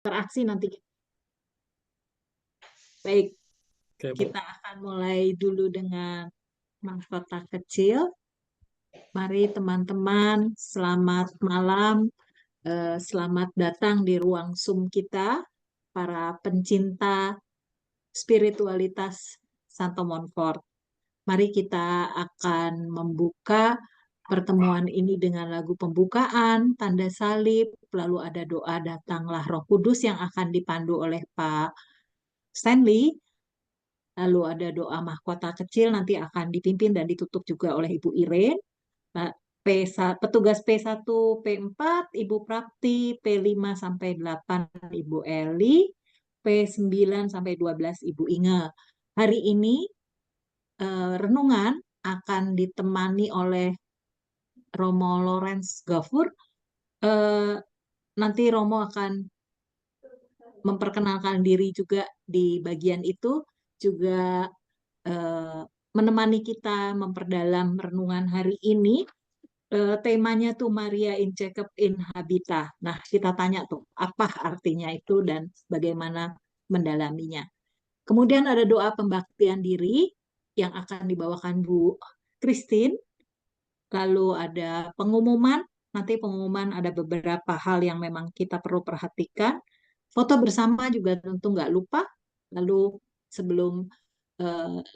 interaksi nanti. Baik, Oke, Bu. kita akan mulai dulu dengan mahkota kecil. Mari teman-teman, selamat malam. Selamat datang di ruang Zoom kita, para pencinta spiritualitas Santo Montfort. Mari kita akan membuka pertemuan ini dengan lagu pembukaan, tanda salib, lalu ada doa datanglah Roh Kudus yang akan dipandu oleh Pak Stanley. Lalu ada doa mahkota kecil nanti akan dipimpin dan ditutup juga oleh Ibu Irene. Nah, petugas P1, P4, Ibu Prapti, P5 sampai 8, Ibu Eli, P9 sampai 12, Ibu Inge. Hari ini renungan akan ditemani oleh Romo Lawrence Gafur. Nanti Romo akan memperkenalkan diri juga di bagian itu, juga menemani kita memperdalam renungan hari ini. Temanya tuh Maria in Jacob in Habita. Nah, kita tanya tuh apa artinya itu dan bagaimana mendalaminya. Kemudian ada doa pembaktian diri yang akan dibawakan Bu Christine. Lalu ada pengumuman. Nanti pengumuman ada beberapa hal yang memang kita perlu perhatikan. Foto bersama juga tentu nggak lupa. Lalu sebelum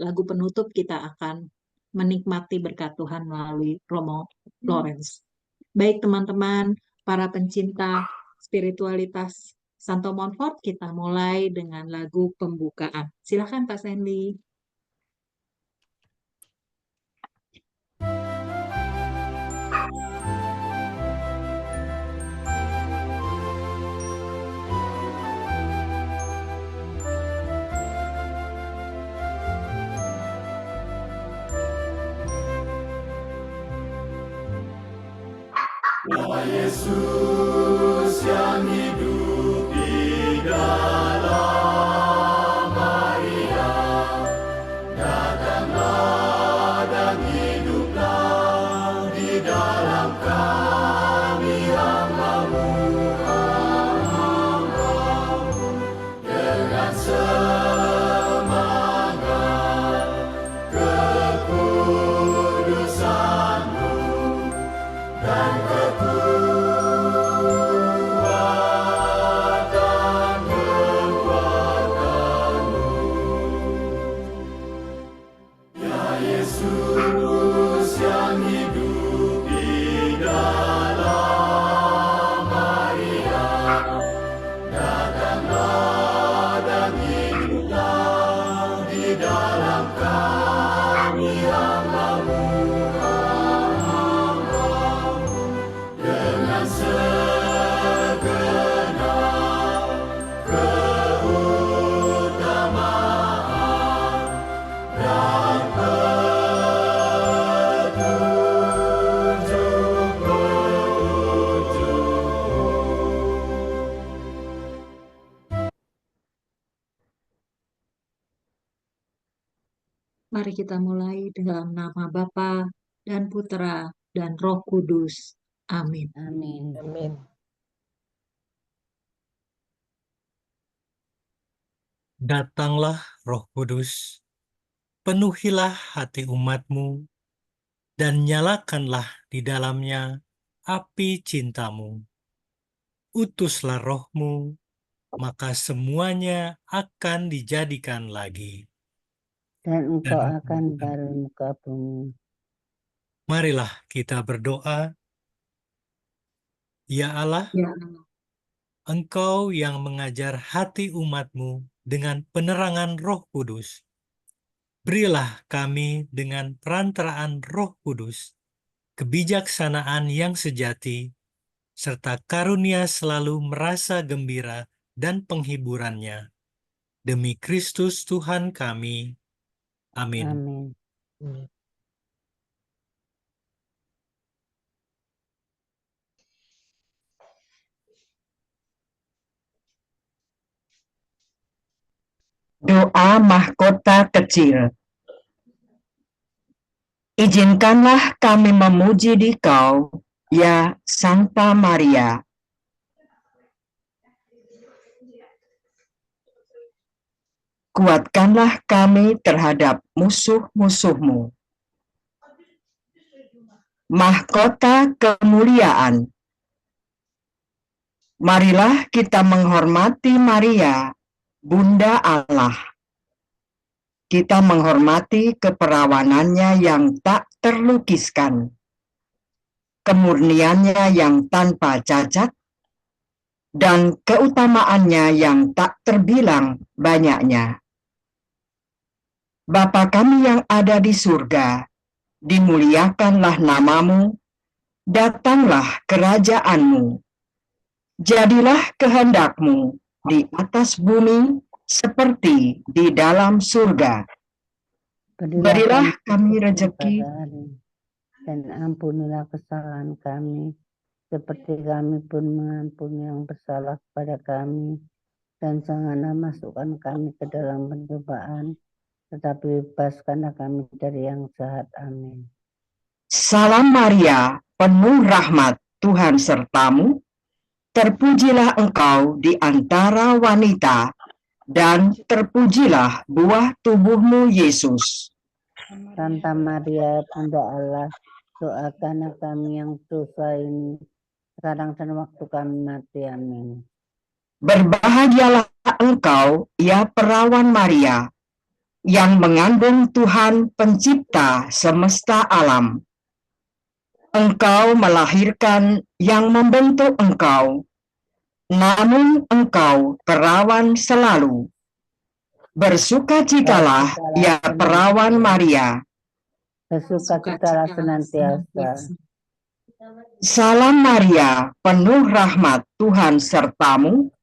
lagu penutup kita akan menikmati berkat Tuhan melalui Romo Lawrence. Baik teman-teman, para pencinta spiritualitas Santo Montfort, kita mulai dengan lagu pembukaan. Silakan Pak Sandy. Nama Yesus yang hidup di dalam Maria, datanglah dan hiduplah di dalam kami hamba-Mu, dengan semangat kekudusan-Mu dan Yesus yang hidup di dalam Maria, datanglah dan hiduplah di dalam kami hamba-Mu, dengan segenap keutamaan dan Mari kita mulai dalam nama Bapa dan Putra dan Roh Kudus. Amin. Amin. Amin. Datanglah Roh Kudus, penuhilah hati umat-Mu, dan nyalakanlah di dalamnya api cinta-Mu. Utuslah Roh-Mu, maka semuanya akan dijadikan lagi. Dan Engkau Dan akan baru muka bumi. marilah kita berdoa. Ya Allah, Ya, Engkau yang mengajar hati umat-Mu dengan penerangan Roh Kudus, berilah kami dengan perantaraan Roh Kudus kebijaksanaan yang sejati, serta karunia selalu merasa gembira dan penghiburannya. Demi Kristus Tuhan kami. Amin. Amin. Doa mahkota kecil. Izinkanlah kami memuji Dikau, ya Santa Maria. kuatkanlah kami terhadap musuh-musuh-Mu. Mahkota kemuliaan. Marilah kita menghormati Maria, Bunda Allah. Kita menghormati keperawanannya yang tak terlukiskan, kemurniannya yang tanpa cacat, dan keutamaannya yang tak terbilang banyaknya. Bapa kami yang ada di surga, dimuliakanlah namamu, datanglah kerajaanmu. Jadilah kehendakmu di atas bumi seperti di dalam surga. Berilah kami rezeki pada hari, dan ampunilah kesalahan kami, seperti kami pun mengampuni yang bersalah kepada kami. Dan janganlah masukkan kami ke dalam pencobaan, tetapi bebaskanlah kami dari yang jahat. Amin. Salam Maria, penuh rahmat, Tuhan sertamu. Terpujilah engkau di antara wanita, dan terpujilah buah tubuhmu, Yesus. Santa Maria, Bunda Allah, doakanlah kami yang dosa ini, sekarang dan waktu kami mati. Amin. Berbahagialah engkau, ya perawan Maria, yang mengandung Tuhan pencipta semesta alam. Engkau melahirkan yang membentuk engkau, namun engkau perawan selalu. Bersukacitalah, ya perawan Maria. Bersukacitalah senantiasa. Salam Maria, penuh rahmat, Tuhan sertamu.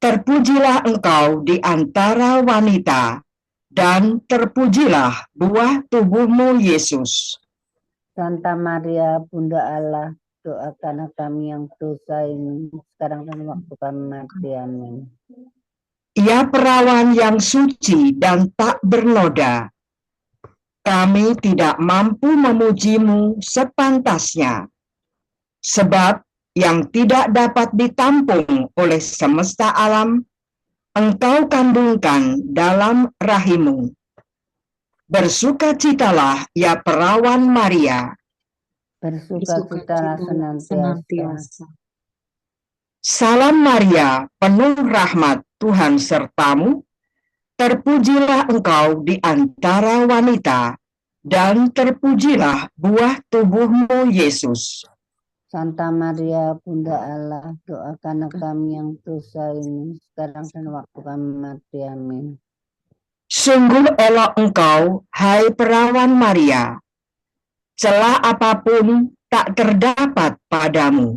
Terpujilah engkau di antara wanita, dan terpujilah buah tubuhmu, Yesus. Santa Maria, Bunda Allah, doakanlah kami yang dosa ini, sekarang dan waktu kami mati. Amin. Ya perawan yang suci dan tak bernoda, kami tidak mampu memujimu sepantasnya, sebab yang tidak dapat ditampung oleh semesta alam, engkau kandungkan dalam rahimmu. Bersukacitalah, ya perawan Maria. Bersukacitalah senantiasa. Salam Maria, penuh rahmat, Tuhan sertamu. Terpujilah engkau di antara wanita, dan terpujilah buah tubuhmu, Yesus. Santa Maria, Bunda Allah, doakanlah kami yang dosa ini, sekarang dan waktu kami mati. Amin. Sungguh elok engkau, hai perawan Maria. Celah apapun tak terdapat padamu.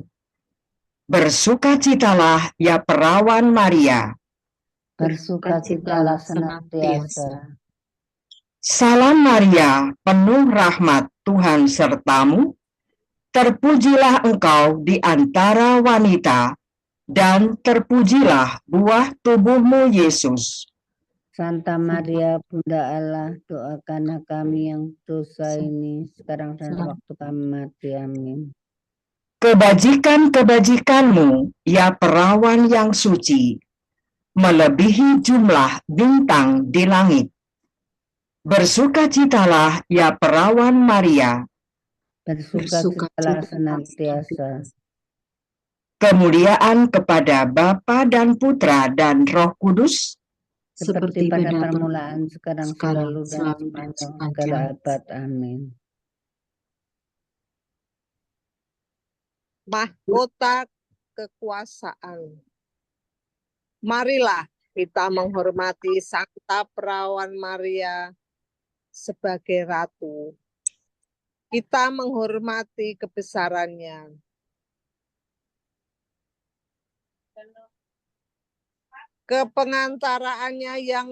Bersukacitalah, ya perawan Maria. Bersukacitalah senantiasa. Salam Maria, penuh rahmat, Tuhan sertamu. Terpujilah engkau di antara wanita, dan terpujilah buah tubuhmu, Yesus. Santa Maria, Bunda Allah, doakanlah kami yang dosa ini, sekarang dan waktu kami mati. Amin. Kebajikan-kebajikanmu, ya perawan yang suci, melebihi jumlah bintang di langit. Bersukacitalah, ya perawan Maria. Bersukacitalah senantiasa. Kemuliaan kepada Bapa dan Putra dan Roh Kudus, Seperti pada permulaan, sekarang, selalu, dan sepanjang segala abad. Amin. Mahkota kekuasaan. Marilah kita menghormati Santa Perawan Maria sebagai Ratu. Kita menghormati kebesarannya. Kepengantaraannya yang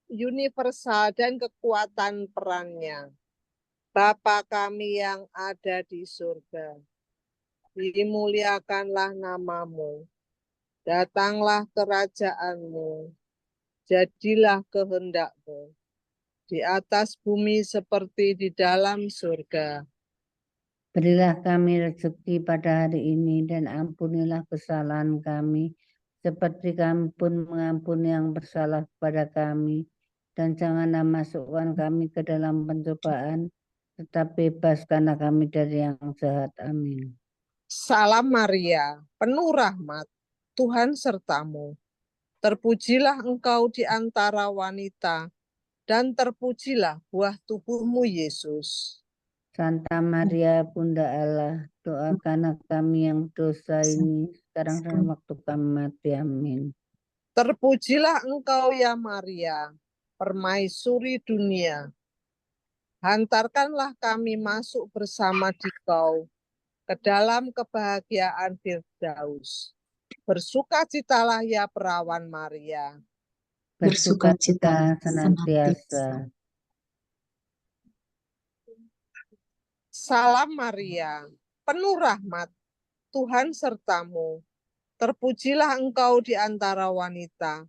universal dan kekuatan perannya. Bapa kami yang ada di surga, dimuliakanlah namamu, datanglah kerajaanmu, jadilah kehendakmu, di atas bumi seperti di dalam surga. Berilah kami rezeki pada hari ini, dan ampunilah kesalahan kami, seperti kami pun mengampuni yang bersalah kepada kami. dan janganlah masukkan kami ke dalam pencobaan, tetapi bebaskanlah kami dari yang jahat. Amin. Salam Maria, penuh rahmat, Tuhan sertamu. Terpujilah engkau di antara wanita, dan terpujilah buah tubuhmu, Yesus. Santa Maria, Bunda Allah, doakanlah kami yang dosa ini, sekarang dan waktu kami mati. Amin. Terpujilah engkau ya Maria, permaisuri dunia. Hantarkanlah kami masuk bersama dikau ke dalam kebahagiaan Firdaus. Bersukacitalah ya perawan Maria. Bersukacita senantiasa. Salam Maria, penuh rahmat, Tuhan sertamu. Terpujilah engkau di antara wanita,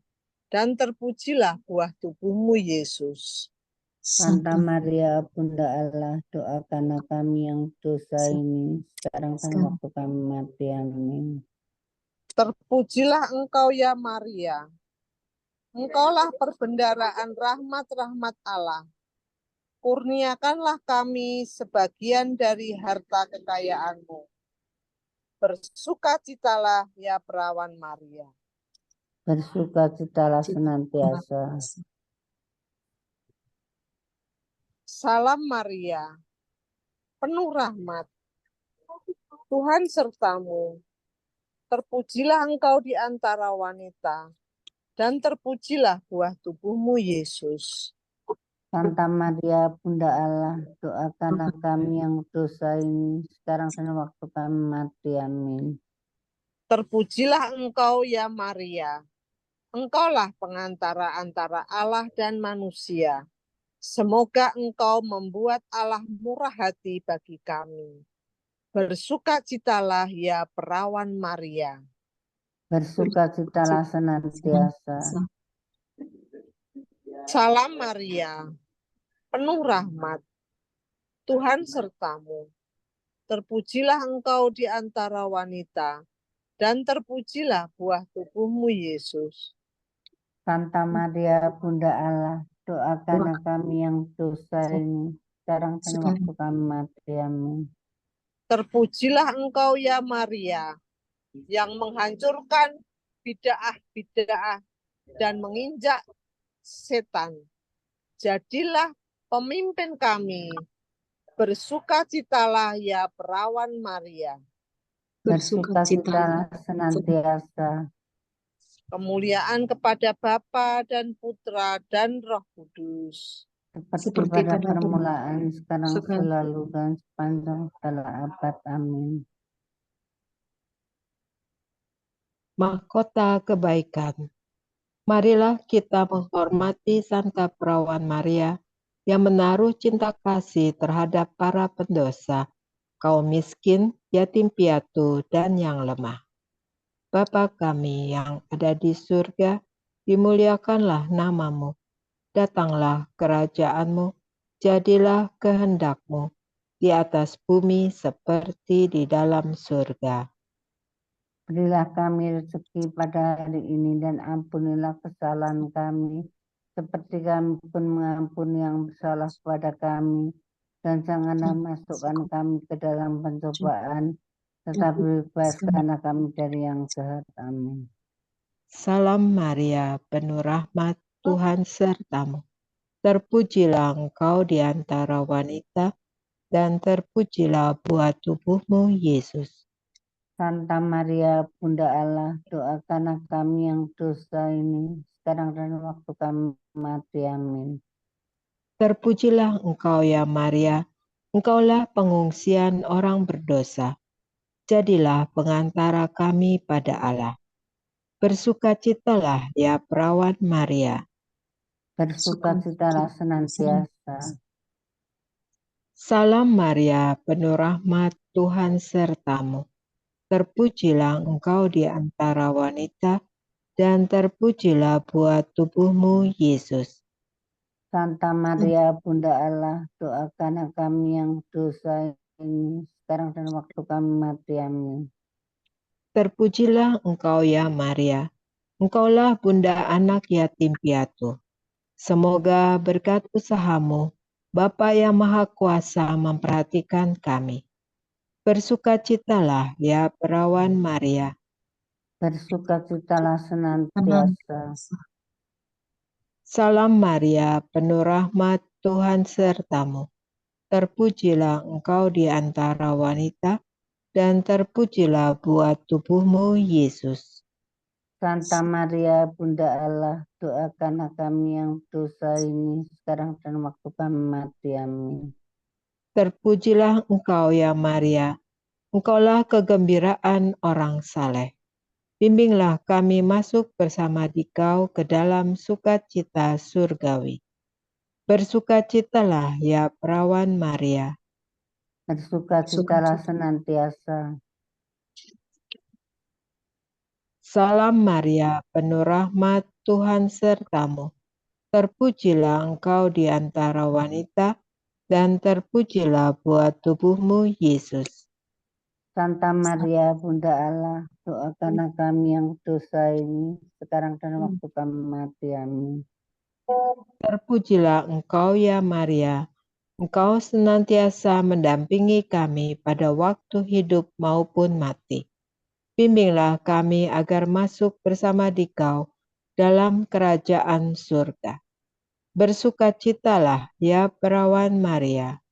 dan terpujilah buah tubuhmu, Yesus. Santa Maria, Bunda Allah, doakanlah kami yang dosa ini, sekarang dan waktu kami mati. Amin. Terpujilah engkau ya Maria. Engkaulah perbendaharaan rahmat-rahmat Allah. Kurniakanlah kami sebagian dari harta kekayaanmu. Bersukacitalah ya perawan Maria. Bersukacitalah senantiasa. Salam Maria, penuh rahmat, Tuhan sertamu. Terpujilah engkau di antara wanita, dan terpujilah buah tubuhmu, Yesus. Santa Maria, Bunda Allah, doakanlah kami yang dosa ini, sekarang dan waktu kami mati. Amin. Terpujilah engkau ya Maria. Engkaulah pengantara antara Allah dan manusia. Semoga engkau membuat Allah murah hati bagi kami. Bersukacitalah ya perawan Maria. Bersukacitalah senantiasa. Salam Maria, penuh rahmat, Tuhan sertamu. Terpujilah engkau di antara wanita, dan terpujilah buah tubuhmu, Yesus. Santa Maria, Bunda Allah, doakanlah kami yang dosa ini, sekarang dan waktu kami mati. Amin. Terpujilah engkau ya Maria, yang menghancurkan bid'ah-bid'ah dan menginjak setan. Jadilah pemimpin kami. Bersukacitalah ya perawan Maria. Bersukacitalah senantiasa. Kemuliaan kepada Bapa dan Putra dan Roh Kudus. Seperti pada permulaan, sekarang, selalu, dan sepanjang segala abad. Amin. Mahkota kebaikan. Marilah kita menghormati Santa Perawan Maria yang menaruh cinta kasih terhadap para pendosa, kaum miskin, yatim piatu, dan yang lemah. Bapa kami yang ada di surga, dimuliakanlah namamu. Datanglah kerajaanmu, jadilah kehendakmu, di atas bumi seperti di dalam surga. Berilah kami rezeki pada hari ini, dan ampunilah kesalahan kami, seperti kami pun mengampuni yang bersalah kepada kami. Dan janganlah masukkan kami ke dalam pencobaan, tetapi bebaskanlah kami dari yang jahat. Amin. Salam Maria, penuh rahmat, Tuhan sertamu. Terpujilah engkau di antara wanita, dan terpujilah buah tubuhmu, Yesus. Santa Maria, Bunda Allah, doakanlah kami yang dosa ini, sekarang dan waktu kami mati. Amin. Terpujilah engkau ya Maria, engkaulah pengungsian orang berdosa. Jadilah pengantara kami pada Allah. Bersukacitalah ya perawan Maria. Bersukacitalah senantiasa. Salam Maria, penuh rahmat, Tuhan sertamu. Terpujilah engkau di antara wanita, dan terpujilah buah tubuhmu, Yesus. Santa Maria, Bunda Allah, doakanlah kami yang dosa ini, sekarang dan waktu kami mati. Amin. Terpujilah engkau ya Maria, engkaulah bunda anak yatim piatu. Semoga berkat usahamu, Bapa yang Maha Kuasa memperhatikan kami. Bersukacitalah, ya perawan Maria. Bersukacitalah Tenang. senantiasa. Salam Maria, penuh rahmat, Tuhan sertamu. Terpujilah engkau di antara wanita, dan terpujilah buah tubuhmu, Yesus. Santa Maria, Bunda Allah, doakanlah kami yang dosa ini sekarang dan waktu kami mati. Amin. Terpujilah engkau ya Maria, engkaulah kegembiraan orang saleh. Bimbinglah kami masuk bersama dikau ke dalam sukacita surgawi. Bersukacitalah ya perawan Maria. Bersukacitalah senantiasa. Salam Maria, penuh rahmat, Tuhan sertamu. Terpujilah engkau di antara wanita, dan terpujilah buah tubuhmu, Yesus. Santa Maria, Bunda Allah, doakanlah kami yang dosa ini sekarang dan waktu kami mati. Amin. Terpujilah engkau ya Maria, engkau senantiasa mendampingi kami pada waktu hidup maupun mati. Bimbinglah kami agar masuk bersama dikau dalam kerajaan surga. Bersukacitalah ya perawan Maria.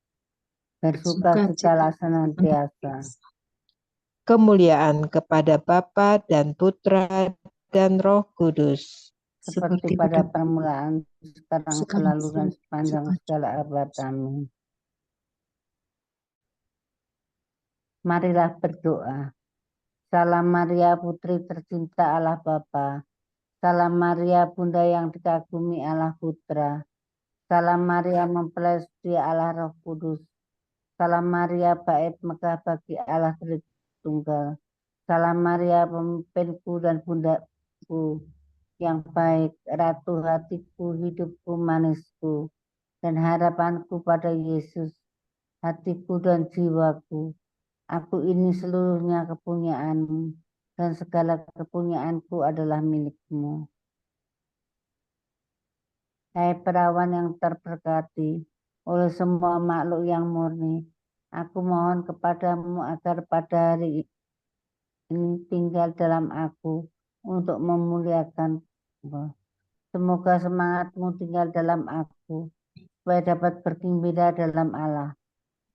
Bersukacitalah senantiasa. Kemuliaan kepada Bapa dan Putra dan Roh Kudus. Seperti pada permulaan, sekarang, selalu, dan sepanjang segala abad. Amin. Marilah berdoa. Salam Maria, Putri tercinta Allah Bapa. Salam Maria, Bunda yang dikagumi Allah Putra. Salam Maria, mempelai setia Allah Roh Kudus. Salam Maria, bait megah bagi Allah Tritunggal. Salam Maria, pemimpinku dan bundaku yang baik, ratu hatiku, hidupku, manisku, dan harapanku pada Yesus, hatiku dan jiwaku. Aku ini seluruhnya kepunyaanmu, dan segala kepunyaanku adalah milikmu. Hai perawan yang terberkati oleh semua makhluk yang murni, aku mohon kepadamu agar pada hari ini tinggal dalam aku untuk memuliakan Allah. Semoga semangatmu tinggal dalam aku, supaya dapat bergembira dalam Allah.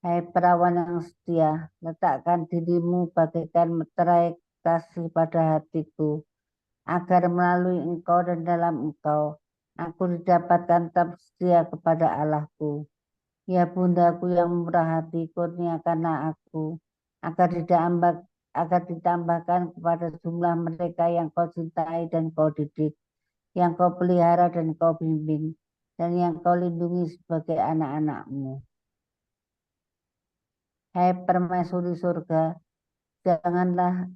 Hai perawan yang setia, letakkan dirimu bagaikan meterai kasih pada hatiku, agar melalui engkau dan dalam engkau, aku didapatkan tetap setia kepada Allahku. Ya bundaku yang murah hati, kurniakanlah aku, agar ditambahkan kepada jumlah mereka yang kau cintai dan kau didik, yang kau pelihara dan kau bimbing, dan yang kau lindungi sebagai anak-anakmu. Hai permaisuri surga, janganlah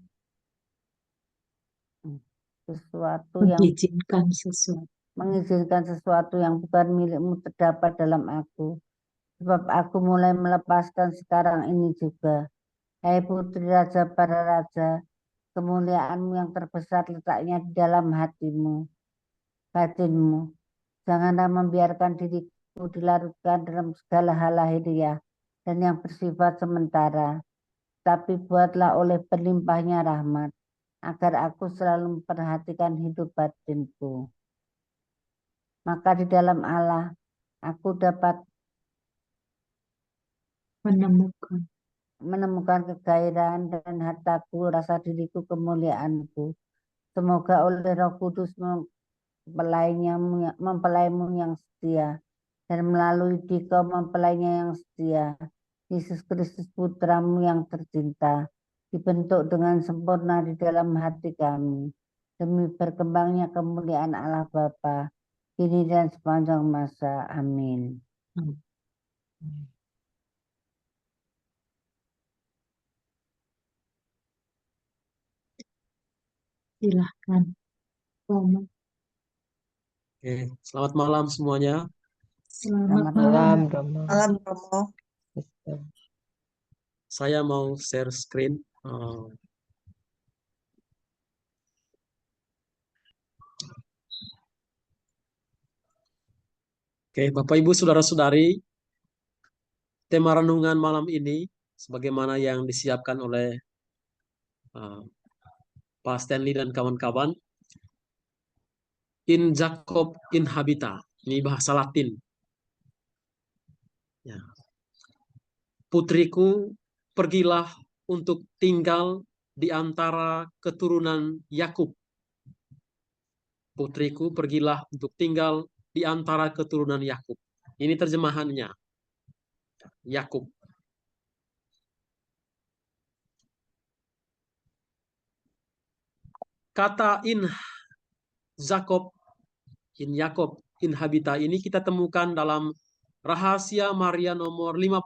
mengizinkan sesuatu yang bukan milikmu terdapat dalam aku. Sebab aku mulai melepaskan sekarang ini juga. Hai putri raja para raja, kemuliaanmu yang terbesar letaknya di dalam hatimu, batinmu. Janganlah membiarkan diriku dilarutkan dalam segala hal lahiriah dan yang bersifat sementara. Tapi buatlah oleh berlimpahnya rahmat, agar aku selalu memperhatikan hidup batinku. Maka di dalam Allah, aku dapat menemukan kegairan dan hartaku, rasa diriku, kemuliaanku. Semoga oleh Roh Kudus mempelaimu yang setia, dan melalui dikau mempelainya yang setia, Yesus Kristus putramu yang tercinta, dibentuk dengan sempurna di dalam hati kami, demi berkembangnya kemuliaan Allah Bapa, kini dan sepanjang masa. Amin. Silahkan. Oke, selamat malam semuanya. Selamat Malam, malam. Romo. Malam Romo. Saya mau share screen. Oke, Bapak Ibu Saudara-saudari, tema renungan malam ini sebagaimana yang disiapkan oleh Pak Stanley dan kawan-kawan, in Jacob in habita. Ini bahasa Latin. Ya. Putriku, pergilah untuk tinggal di antara keturunan Yakub. Putriku, pergilah untuk tinggal di antara keturunan Yakub. Ini terjemahannya. Yakub. Kata in Jacob, in Yakob, in habita ini kita temukan dalam Rahasia Maria nomor 15.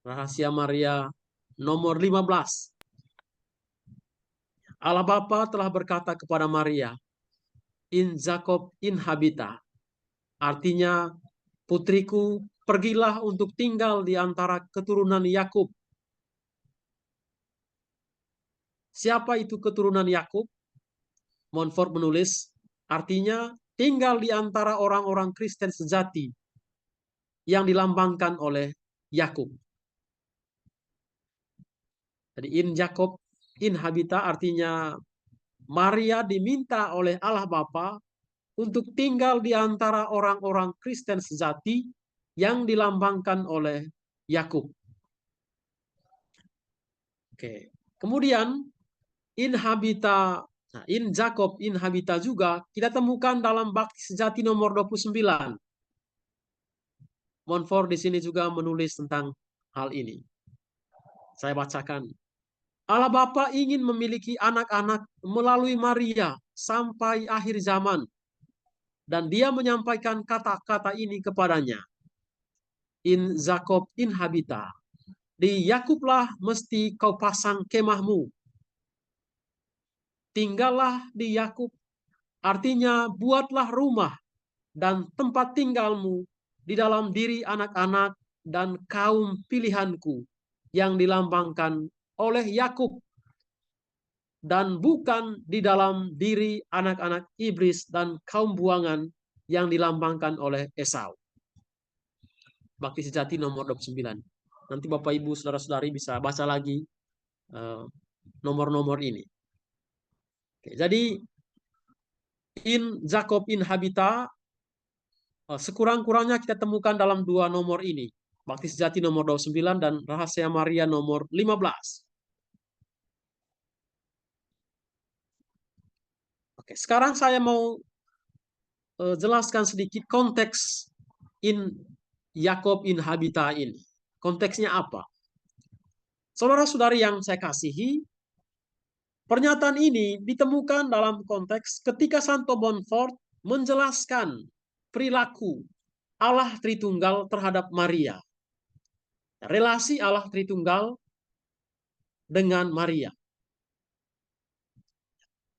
Rahasia Maria nomor 15. Allah Bapa telah berkata kepada Maria, in Jacob in habita. Artinya, putriku, pergilah untuk tinggal di antara keturunan Yakub. Siapa itu keturunan Yakub? Montfort menulis, artinya tinggal di antara orang-orang Kristen sejati yang dilambangkan oleh Yakub. Jadi in Jacob in habita artinya Maria diminta oleh Allah Bapa untuk tinggal di antara orang-orang Kristen sejati yang dilambangkan oleh Yakub. Oke. Kemudian in habita, nah, in Jacob in habita juga kita temukan dalam Bakti Sejati nomor 29. Montfort di sini juga menulis tentang hal ini. Saya bacakan. Allah Bapa ingin memiliki anak-anak melalui Maria sampai akhir zaman. Dan dia menyampaikan kata-kata ini kepadanya. In Jacob in habita. Di Yakublah mesti kau pasang kemahmu. Tinggallah di Yakub. Artinya buatlah rumah dan tempat tinggalmu di dalam diri anak-anak dan kaum pilihanku yang dilambangkan oleh Yakub, dan bukan di dalam diri anak-anak iblis dan kaum buangan yang dilambangkan oleh Esau. Bakti Sejati nomor 29. Nanti Bapak Ibu Saudara-saudari bisa baca lagi nomor-nomor ini. Oke, jadi in Jacob in habita sekurang-kurangnya kita temukan dalam dua nomor ini. Bakti Sejati nomor 29 dan Rahasia Maria nomor 15. Oke, sekarang saya mau jelaskan sedikit konteks in Yakob in habita ini. Konteksnya apa? Saudara-saudari yang saya kasihi, pernyataan ini ditemukan dalam konteks ketika Santo Montfort menjelaskan perilaku Allah Tritunggal terhadap Maria. Relasi Allah Tritunggal dengan Maria.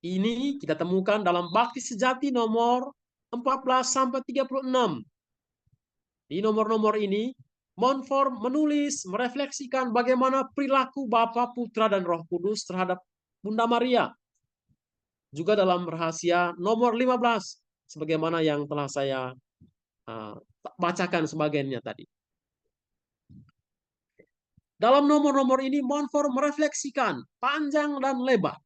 Ini kita temukan dalam Bakti Sejati nomor 14-36. Di nomor-nomor ini, Montfort menulis, merefleksikan bagaimana perilaku Bapa, Putra, dan Roh Kudus terhadap Bunda Maria. Juga dalam Rahasia nomor 15, sebagaimana yang telah saya bacakan sebagiannya tadi. Dalam nomor-nomor ini, Montfort merefleksikan panjang dan lebar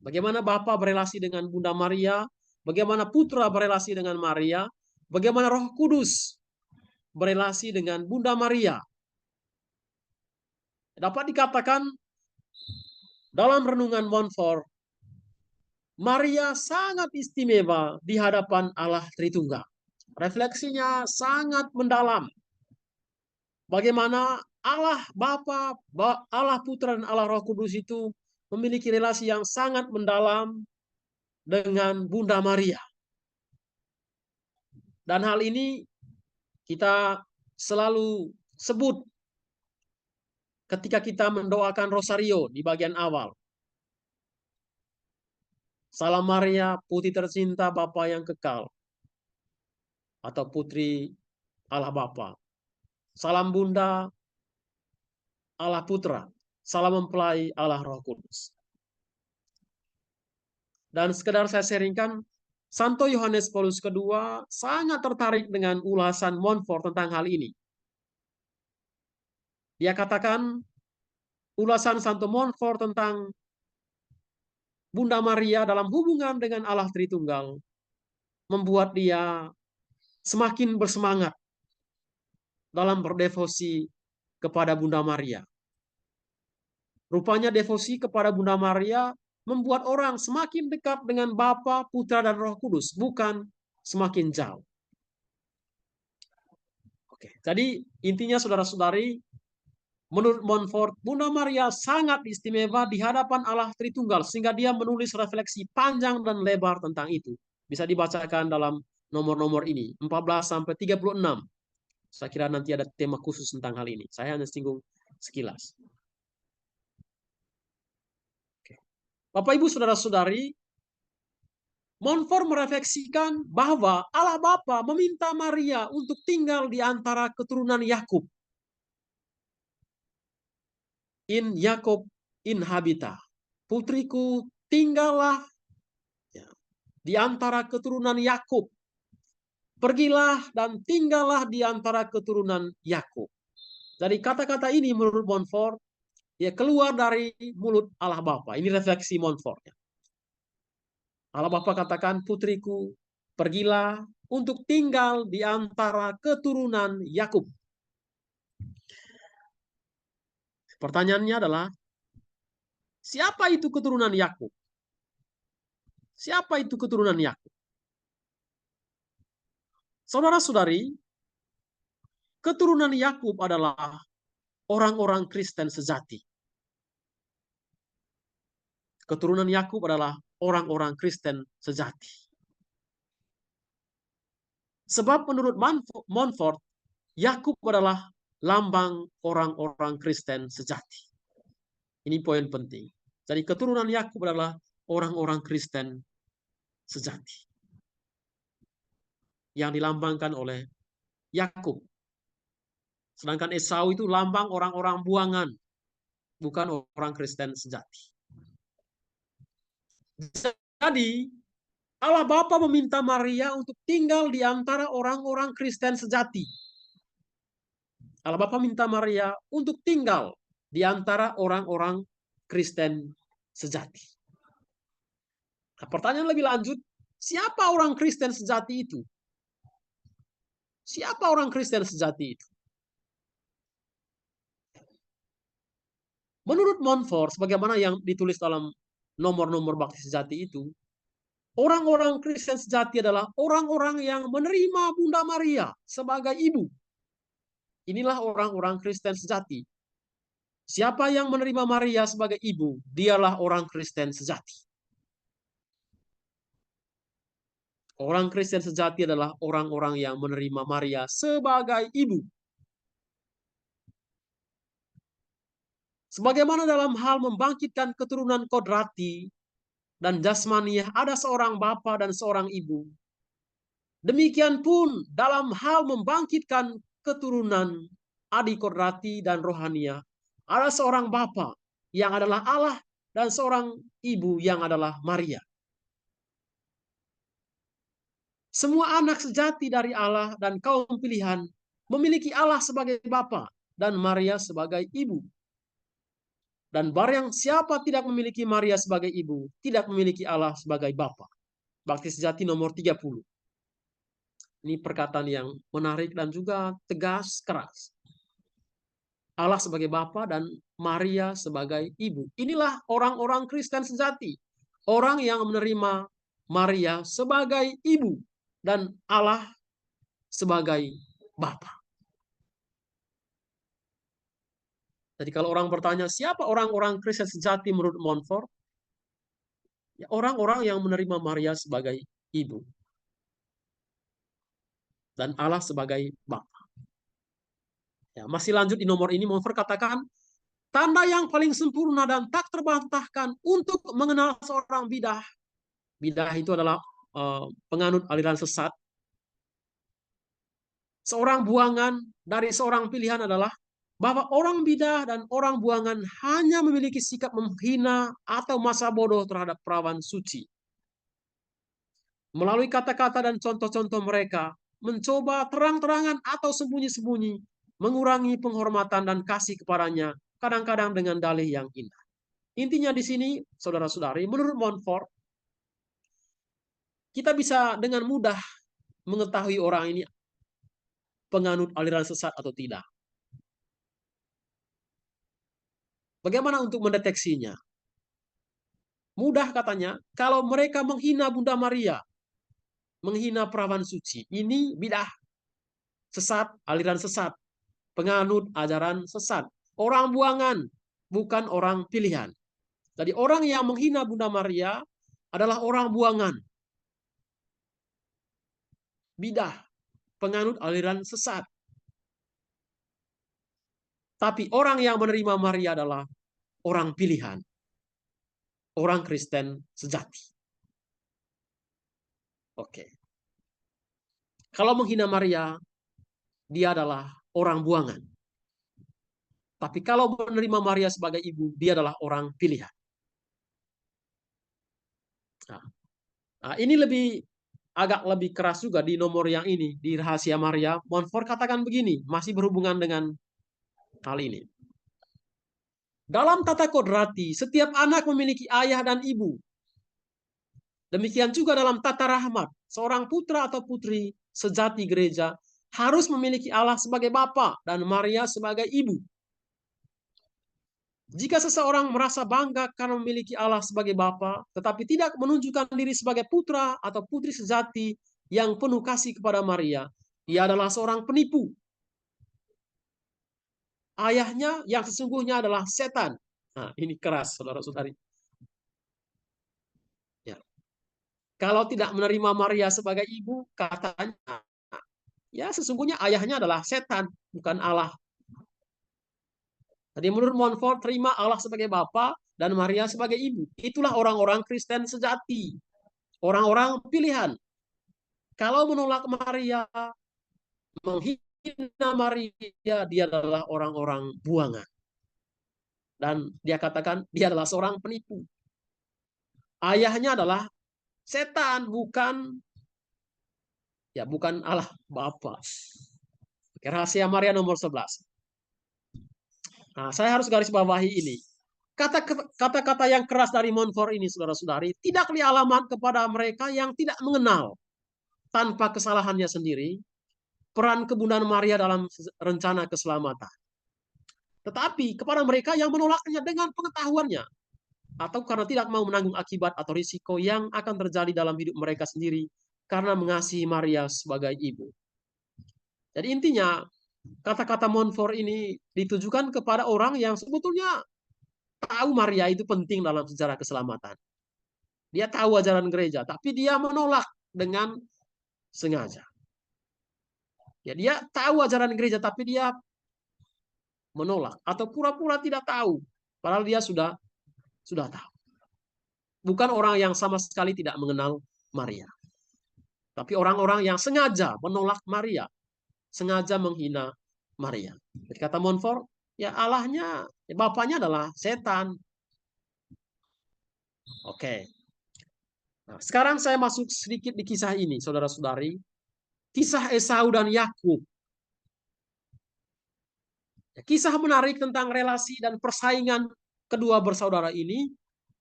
bagaimana Bapa berelasi dengan Bunda Maria, bagaimana Putra berelasi dengan Maria, bagaimana Roh Kudus berelasi dengan Bunda Maria. Dapat dikatakan dalam renungan Montfort, Maria sangat istimewa di hadapan Allah Tritunggal. Refleksinya sangat mendalam. Bagaimana Allah Bapa, Allah Putra, dan Allah Roh Kudus itu memiliki relasi yang sangat mendalam dengan Bunda Maria. Dan hal ini kita selalu sebut ketika kita mendoakan Rosario di bagian awal. Salam Maria, putri tercinta Bapa yang kekal. Atau putri Allah Bapa. Salam Bunda Allah Putra. Salam mempelai Allah Roh Kudus. Dan sekedar saya sharingkan, Santo Yohanes Paulus II sangat tertarik dengan ulasan Montfort tentang hal ini. Dia katakan ulasan Santo Montfort tentang Bunda Maria dalam hubungan dengan Allah Tritunggal membuat dia semakin bersemangat dalam berdevosi kepada Bunda Maria. Rupanya devosi kepada Bunda Maria membuat orang semakin dekat dengan Bapa, Putra, dan Roh Kudus, bukan semakin jauh. Oke, jadi intinya saudara-saudari, menurut Montfort, Bunda Maria sangat istimewa di hadapan Allah Tritunggal, sehingga dia menulis refleksi panjang dan lebar tentang itu. Bisa dibacakan dalam nomor-nomor ini, 14-36. Saya kira nanti ada tema khusus tentang hal ini. Saya hanya singgung sekilas. Bapak, Ibu, Saudara-saudari, Montfort merefleksikan bahwa Allah Bapa meminta Maria untuk tinggal di antara keturunan Yakub. In Yakob in habita. Putriku, tinggallah di antara keturunan Yakub. Pergilah dan tinggallah di antara keturunan Yakub. Jadi kata-kata ini menurut Montfort ya keluar dari mulut Allah Bapa. Ini refleksi Montfort. Allah Bapa katakan, putriku, pergilah untuk tinggal di antara keturunan Yakub. Pertanyaannya adalah, siapa itu keturunan Yakub? Siapa itu keturunan Yakub? Saudara-saudari, keturunan Yakub adalah orang-orang Kristen sejati. Keturunan Yakub adalah orang-orang Kristen sejati. Sebab menurut Montfort, Yakub adalah lambang orang-orang Kristen sejati. Ini poin penting. Jadi keturunan Yakub adalah orang-orang Kristen sejati. Yang dilambangkan oleh Yakub. Sedangkan Esau itu lambang orang-orang buangan, bukan orang Kristen sejati. Jadi, Allah Bapa meminta Maria untuk tinggal di antara orang-orang Kristen sejati. Allah Bapa minta Maria untuk tinggal di antara orang-orang Kristen sejati. Nah, pertanyaan lebih lanjut, siapa orang Kristen sejati itu? Siapa orang Kristen sejati itu? Menurut Montfort, sebagaimana yang ditulis dalam nomor-nomor bakti sejati itu, orang-orang Kristen sejati adalah orang-orang yang menerima Bunda Maria sebagai ibu. Inilah orang-orang Kristen sejati. Siapa yang menerima Maria sebagai ibu, dialah orang Kristen sejati. Orang Kristen sejati adalah orang-orang yang menerima Maria sebagai ibu. Sebagaimana dalam hal membangkitkan keturunan kodrati dan jasmaniah ada seorang bapa dan seorang ibu. Demikian pun dalam hal membangkitkan keturunan adikodrati dan rohaniah ada seorang bapa yang adalah Allah dan seorang ibu yang adalah Maria. Semua anak sejati dari Allah dan kaum pilihan memiliki Allah sebagai bapa dan Maria sebagai ibu. Dan barang siapa tidak memiliki Maria sebagai ibu, tidak memiliki Allah sebagai bapa. Bakti sejati nomor 30. Ini perkataan yang menarik dan juga tegas, keras. Allah sebagai bapa dan Maria sebagai ibu. Inilah orang-orang Kristen sejati. Orang yang menerima Maria sebagai ibu dan Allah sebagai bapa. Jadi kalau orang bertanya, siapa orang-orang Kristen sejati menurut Montfort? Ya, orang-orang yang menerima Maria sebagai ibu. Dan Allah sebagai bapa. Ya, masih lanjut di nomor ini, Montfort katakan, tanda yang paling sempurna dan tak terbantahkan untuk mengenal seorang bidah. Bidah itu adalah penganut aliran sesat. Seorang buangan dari seorang pilihan adalah bahwa orang bidah dan orang buangan hanya memiliki sikap menghina atau masa bodoh terhadap perawan suci. melalui kata-kata dan contoh-contoh mereka, mencoba terang-terangan atau sembunyi-sembunyi, mengurangi penghormatan dan kasih kepadanya, kadang-kadang dengan dalih yang indah. Intinya di sini, saudara-saudari, menurut Montfort, kita bisa dengan mudah mengetahui orang ini penganut aliran sesat atau tidak. Bagaimana untuk mendeteksinya? Mudah katanya, kalau mereka menghina Bunda Maria, menghina perawan suci, ini bidah, sesat, aliran sesat, penganut ajaran sesat, orang buangan, bukan orang pilihan. Jadi orang yang menghina Bunda Maria adalah orang buangan, bidah, penganut aliran sesat. Tapi orang yang menerima Maria adalah orang pilihan, orang Kristen sejati. Oke. Kalau menghina Maria, dia adalah orang buangan. Tapi kalau menerima Maria sebagai ibu, dia adalah orang pilihan. Nah, ini agak lebih keras juga di nomor yang ini, di Rahasia Maria. Montfort katakan begini, masih berhubungan dengan hal ini. Dalam tata kodrati, setiap anak memiliki ayah dan ibu. Demikian juga dalam tata rahmat, seorang putra atau putri sejati gereja harus memiliki Allah sebagai bapa dan Maria sebagai ibu. Jika seseorang merasa bangga karena memiliki Allah sebagai bapa, tetapi tidak menunjukkan diri sebagai putra atau putri sejati yang penuh kasih kepada Maria, ia adalah seorang penipu. Ayahnya yang sesungguhnya adalah setan. Nah, ini keras, saudara-saudari. Ya. Kalau tidak menerima Maria sebagai ibu, katanya, ya sesungguhnya ayahnya adalah setan, bukan Allah. Jadi menurut Montfort, terima Allah sebagai bapa dan Maria sebagai ibu. Itulah orang-orang Kristen sejati. Orang-orang pilihan. Kalau menolak Maria, menghina Maria, dia adalah orang-orang buangan. Dan dia katakan, dia adalah seorang penipu. Ayahnya adalah setan, bukan Allah Bapa. Rahasia Maria nomor 11. Nah, saya harus garis bawahi ini. Kata-kata yang keras dari Montfort ini, saudara-saudari, tidak dialamat kepada mereka yang tidak mengenal tanpa kesalahannya sendiri peran kebundaan Maria dalam rencana keselamatan. Tetapi kepada mereka yang menolaknya dengan pengetahuannya atau karena tidak mau menanggung akibat atau risiko yang akan terjadi dalam hidup mereka sendiri karena mengasihi Maria sebagai ibu. Jadi intinya, kata-kata Montfort ini ditujukan kepada orang yang sebetulnya tahu Maria itu penting dalam sejarah keselamatan. Dia tahu ajaran gereja, tapi dia menolak dengan sengaja. Ya, dia tahu ajaran gereja, tapi dia menolak atau pura-pura tidak tahu, padahal dia sudah tahu. Bukan orang yang sama sekali tidak mengenal Maria, tapi orang-orang yang sengaja menolak Maria, sengaja menghina Maria. Jadi kata Montfort, ya Allahnya, ya bapaknya adalah setan. Oke. Nah, sekarang saya masuk sedikit di kisah ini, saudara-saudari. Kisah Esau dan Yakub. Kisah menarik tentang relasi dan persaingan kedua bersaudara ini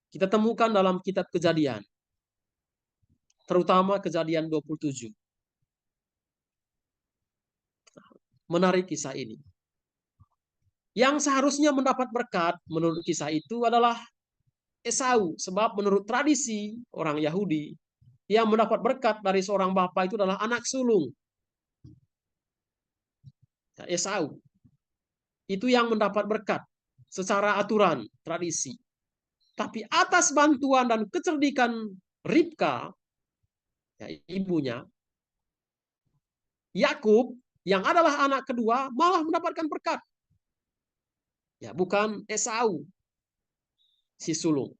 kita temukan dalam kitab Kejadian. Terutama Kejadian 27. Menarik kisah ini. Yang seharusnya mendapat berkat menurut kisah itu adalah Esau. Sebab menurut tradisi orang Yahudi, yang mendapat berkat dari seorang bapa itu adalah anak sulung. Esau. Itu yang mendapat berkat secara aturan, tradisi. Tapi atas bantuan dan kecerdikan Ribka, ya, ibunya, Yakub yang adalah anak kedua malah mendapatkan berkat. Ya, bukan Esau, si sulung.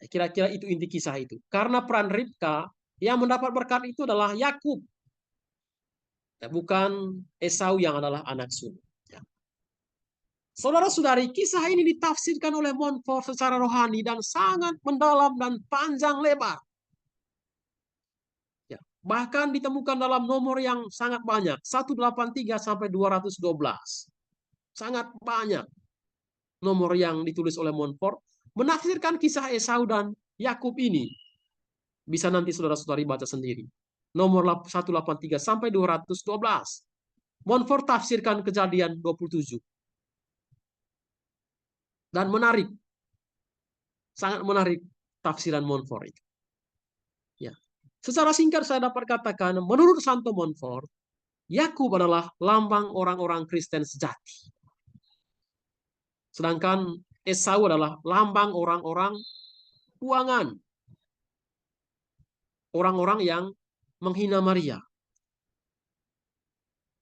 Kira-kira itu inti kisah itu. Karena peran Ribka, yang mendapat berkat itu adalah Yakub. Ya, bukan Esau yang adalah anak sulung. Ya. Saudara-saudari, kisah ini ditafsirkan oleh Montfort secara rohani dan sangat mendalam dan panjang lebar. Bahkan ditemukan dalam nomor yang sangat banyak, 183 sampai 212. Sangat banyak nomor yang ditulis oleh Montfort menafsirkan kisah Esau dan Yakub ini. Bisa nanti saudara-saudari baca sendiri. Nomor 183 sampai 212. Montfort tafsirkan Kejadian 27. Dan menarik. Sangat menarik tafsiran Montfort itu. Ya. Secara singkat saya dapat katakan, menurut Santo Montfort, Yakub adalah lambang orang-orang Kristen sejati. Sedangkan Esau adalah lambang orang-orang keuangan. Orang-orang yang menghina Maria.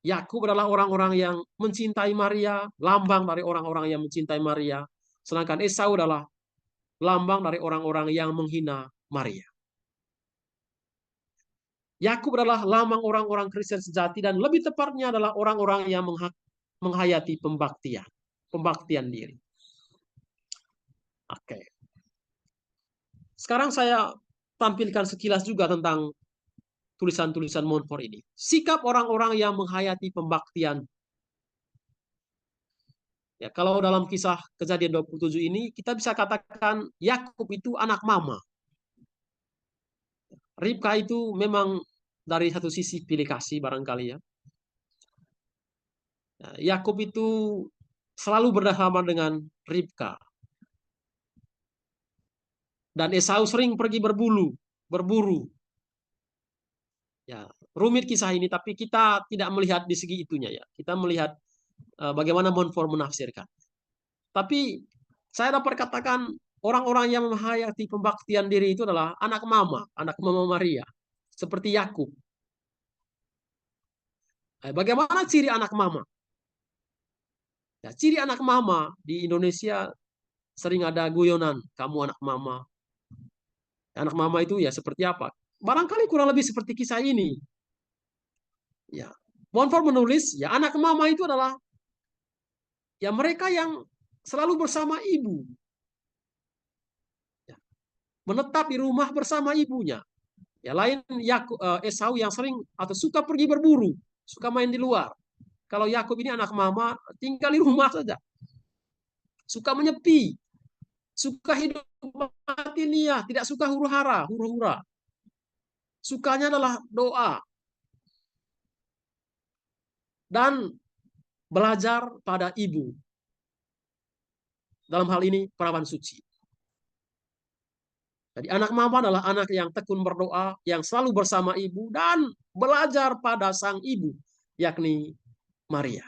Yakub adalah orang-orang yang mencintai Maria, lambang dari orang-orang yang mencintai Maria. Sedangkan Esau adalah lambang dari orang-orang yang menghina Maria. Yakub adalah lambang orang-orang Kristen sejati dan lebih tepatnya adalah orang-orang yang menghayati pembaktian diri. Oke. Sekarang saya tampilkan sekilas juga tentang tulisan-tulisan Montfort ini. Sikap orang-orang yang menghayati pembaktian. Ya, kalau dalam kisah Kejadian 27 ini, kita bisa katakan Yakub itu anak mama. Ribka itu memang dari satu sisi pilih kasih barangkali ya. Yakub itu selalu bersama dengan Ribka. Dan Esau sering pergi berburu. Ya, rumit kisah ini, tapi kita tidak melihat di segi itunya ya. Kita melihat bagaimana Montfort menafsirkan. Tapi saya dapat katakan orang-orang yang menghayati pembaktian diri itu adalah anak mama Maria, seperti Yakub. Bagaimana ciri anak mama? Ya, ciri anak mama di Indonesia sering ada guyonan, kamu anak mama. Anak mama itu ya seperti apa? Barangkali kurang lebih seperti kisah ini. Ya, Montfort menulis, ya anak mama itu adalah ya mereka yang selalu bersama ibu. Ya, menetap di rumah bersama ibunya. Ya lain Esau yang sering atau suka pergi berburu, suka main di luar. Kalau Yakub ini anak mama, tinggal di rumah saja. Suka menyepi, suka hidup mati niat, tidak suka huru-hura. Sukanya adalah doa. Dan belajar pada ibu. Dalam hal ini perawan suci. Jadi anak mama adalah anak yang tekun berdoa, yang selalu bersama ibu dan belajar pada sang ibu, yakni Maria.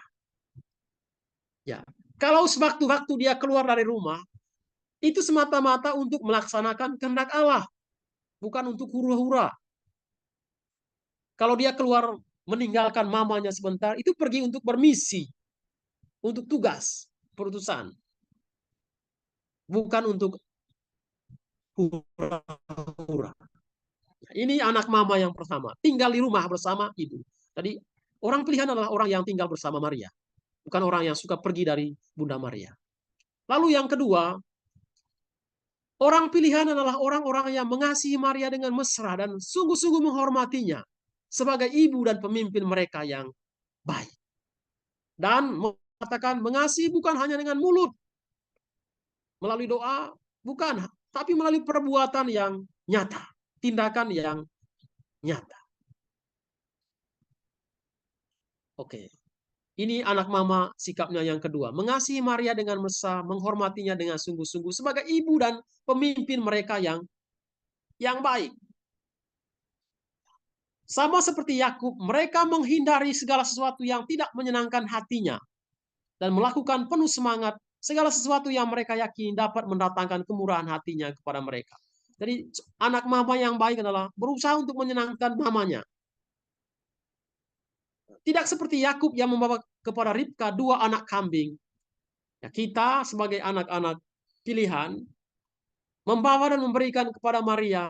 Ya, kalau sewaktu-waktu dia keluar dari rumah, itu semata-mata untuk melaksanakan kehendak Allah, bukan untuk hura-hura. Kalau dia keluar meninggalkan mamanya sebentar, itu pergi untuk bermisi, untuk tugas, perutusan. Bukan untuk hura-hura. Ini anak mama yang pertama, tinggal di rumah bersama ibu. Jadi orang pilihan adalah orang yang tinggal bersama Maria, bukan orang yang suka pergi dari Bunda Maria. Lalu yang kedua, orang pilihan adalah orang-orang yang mengasihi Maria dengan mesra dan sungguh-sungguh menghormatinya sebagai ibu dan pemimpin mereka yang baik. Dan mengatakan mengasihi bukan hanya dengan mulut, melalui doa, bukan, tapi melalui perbuatan yang nyata, tindakan yang nyata. Oke. Ini anak mama sikapnya yang kedua. Mengasihi Maria dengan mesra, menghormatinya dengan sungguh-sungguh sebagai ibu dan pemimpin mereka yang baik. Sama seperti Yakub, mereka menghindari segala sesuatu yang tidak menyenangkan hatinya dan melakukan penuh semangat segala sesuatu yang mereka yakini dapat mendatangkan kemurahan hatinya kepada mereka. Jadi anak mama yang baik adalah berusaha untuk menyenangkan mamanya. Tidak seperti Yakub yang membawa kepada Ribka 2 anak kambing. Ya, kita sebagai anak-anak pilihan membawa dan memberikan kepada Maria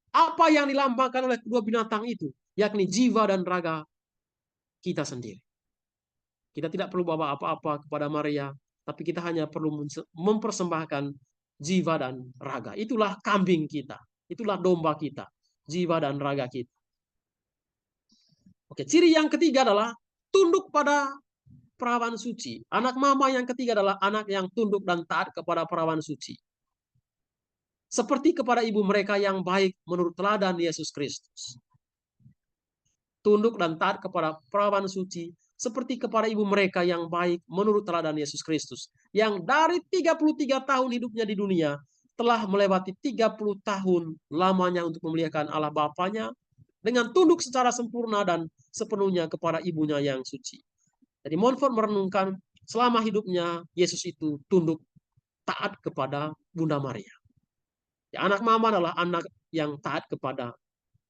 apa yang dilambangkan oleh kedua binatang itu, yakni jiwa dan raga kita sendiri. Kita tidak perlu bawa apa-apa kepada Maria, tapi kita hanya perlu mempersembahkan jiwa dan raga. Itulah kambing kita, itulah domba kita, jiwa dan raga kita. Oke, ciri yang ketiga adalah tunduk pada perawan suci. Anak mama yang ketiga adalah anak yang tunduk dan taat kepada perawan suci. Seperti kepada ibu mereka yang baik menurut teladan Yesus Kristus. Tunduk dan taat kepada perawan suci seperti kepada ibu mereka yang baik menurut teladan Yesus Kristus. Yang dari 33 tahun hidupnya di dunia telah melewati 30 tahun lamanya untuk memuliakan Allah Bapanya dengan tunduk secara sempurna dan sepenuhnya kepada ibunya yang suci. Jadi Montfort merenungkan selama hidupnya Yesus itu tunduk taat kepada Bunda Maria. Ya, anak mama adalah anak yang taat kepada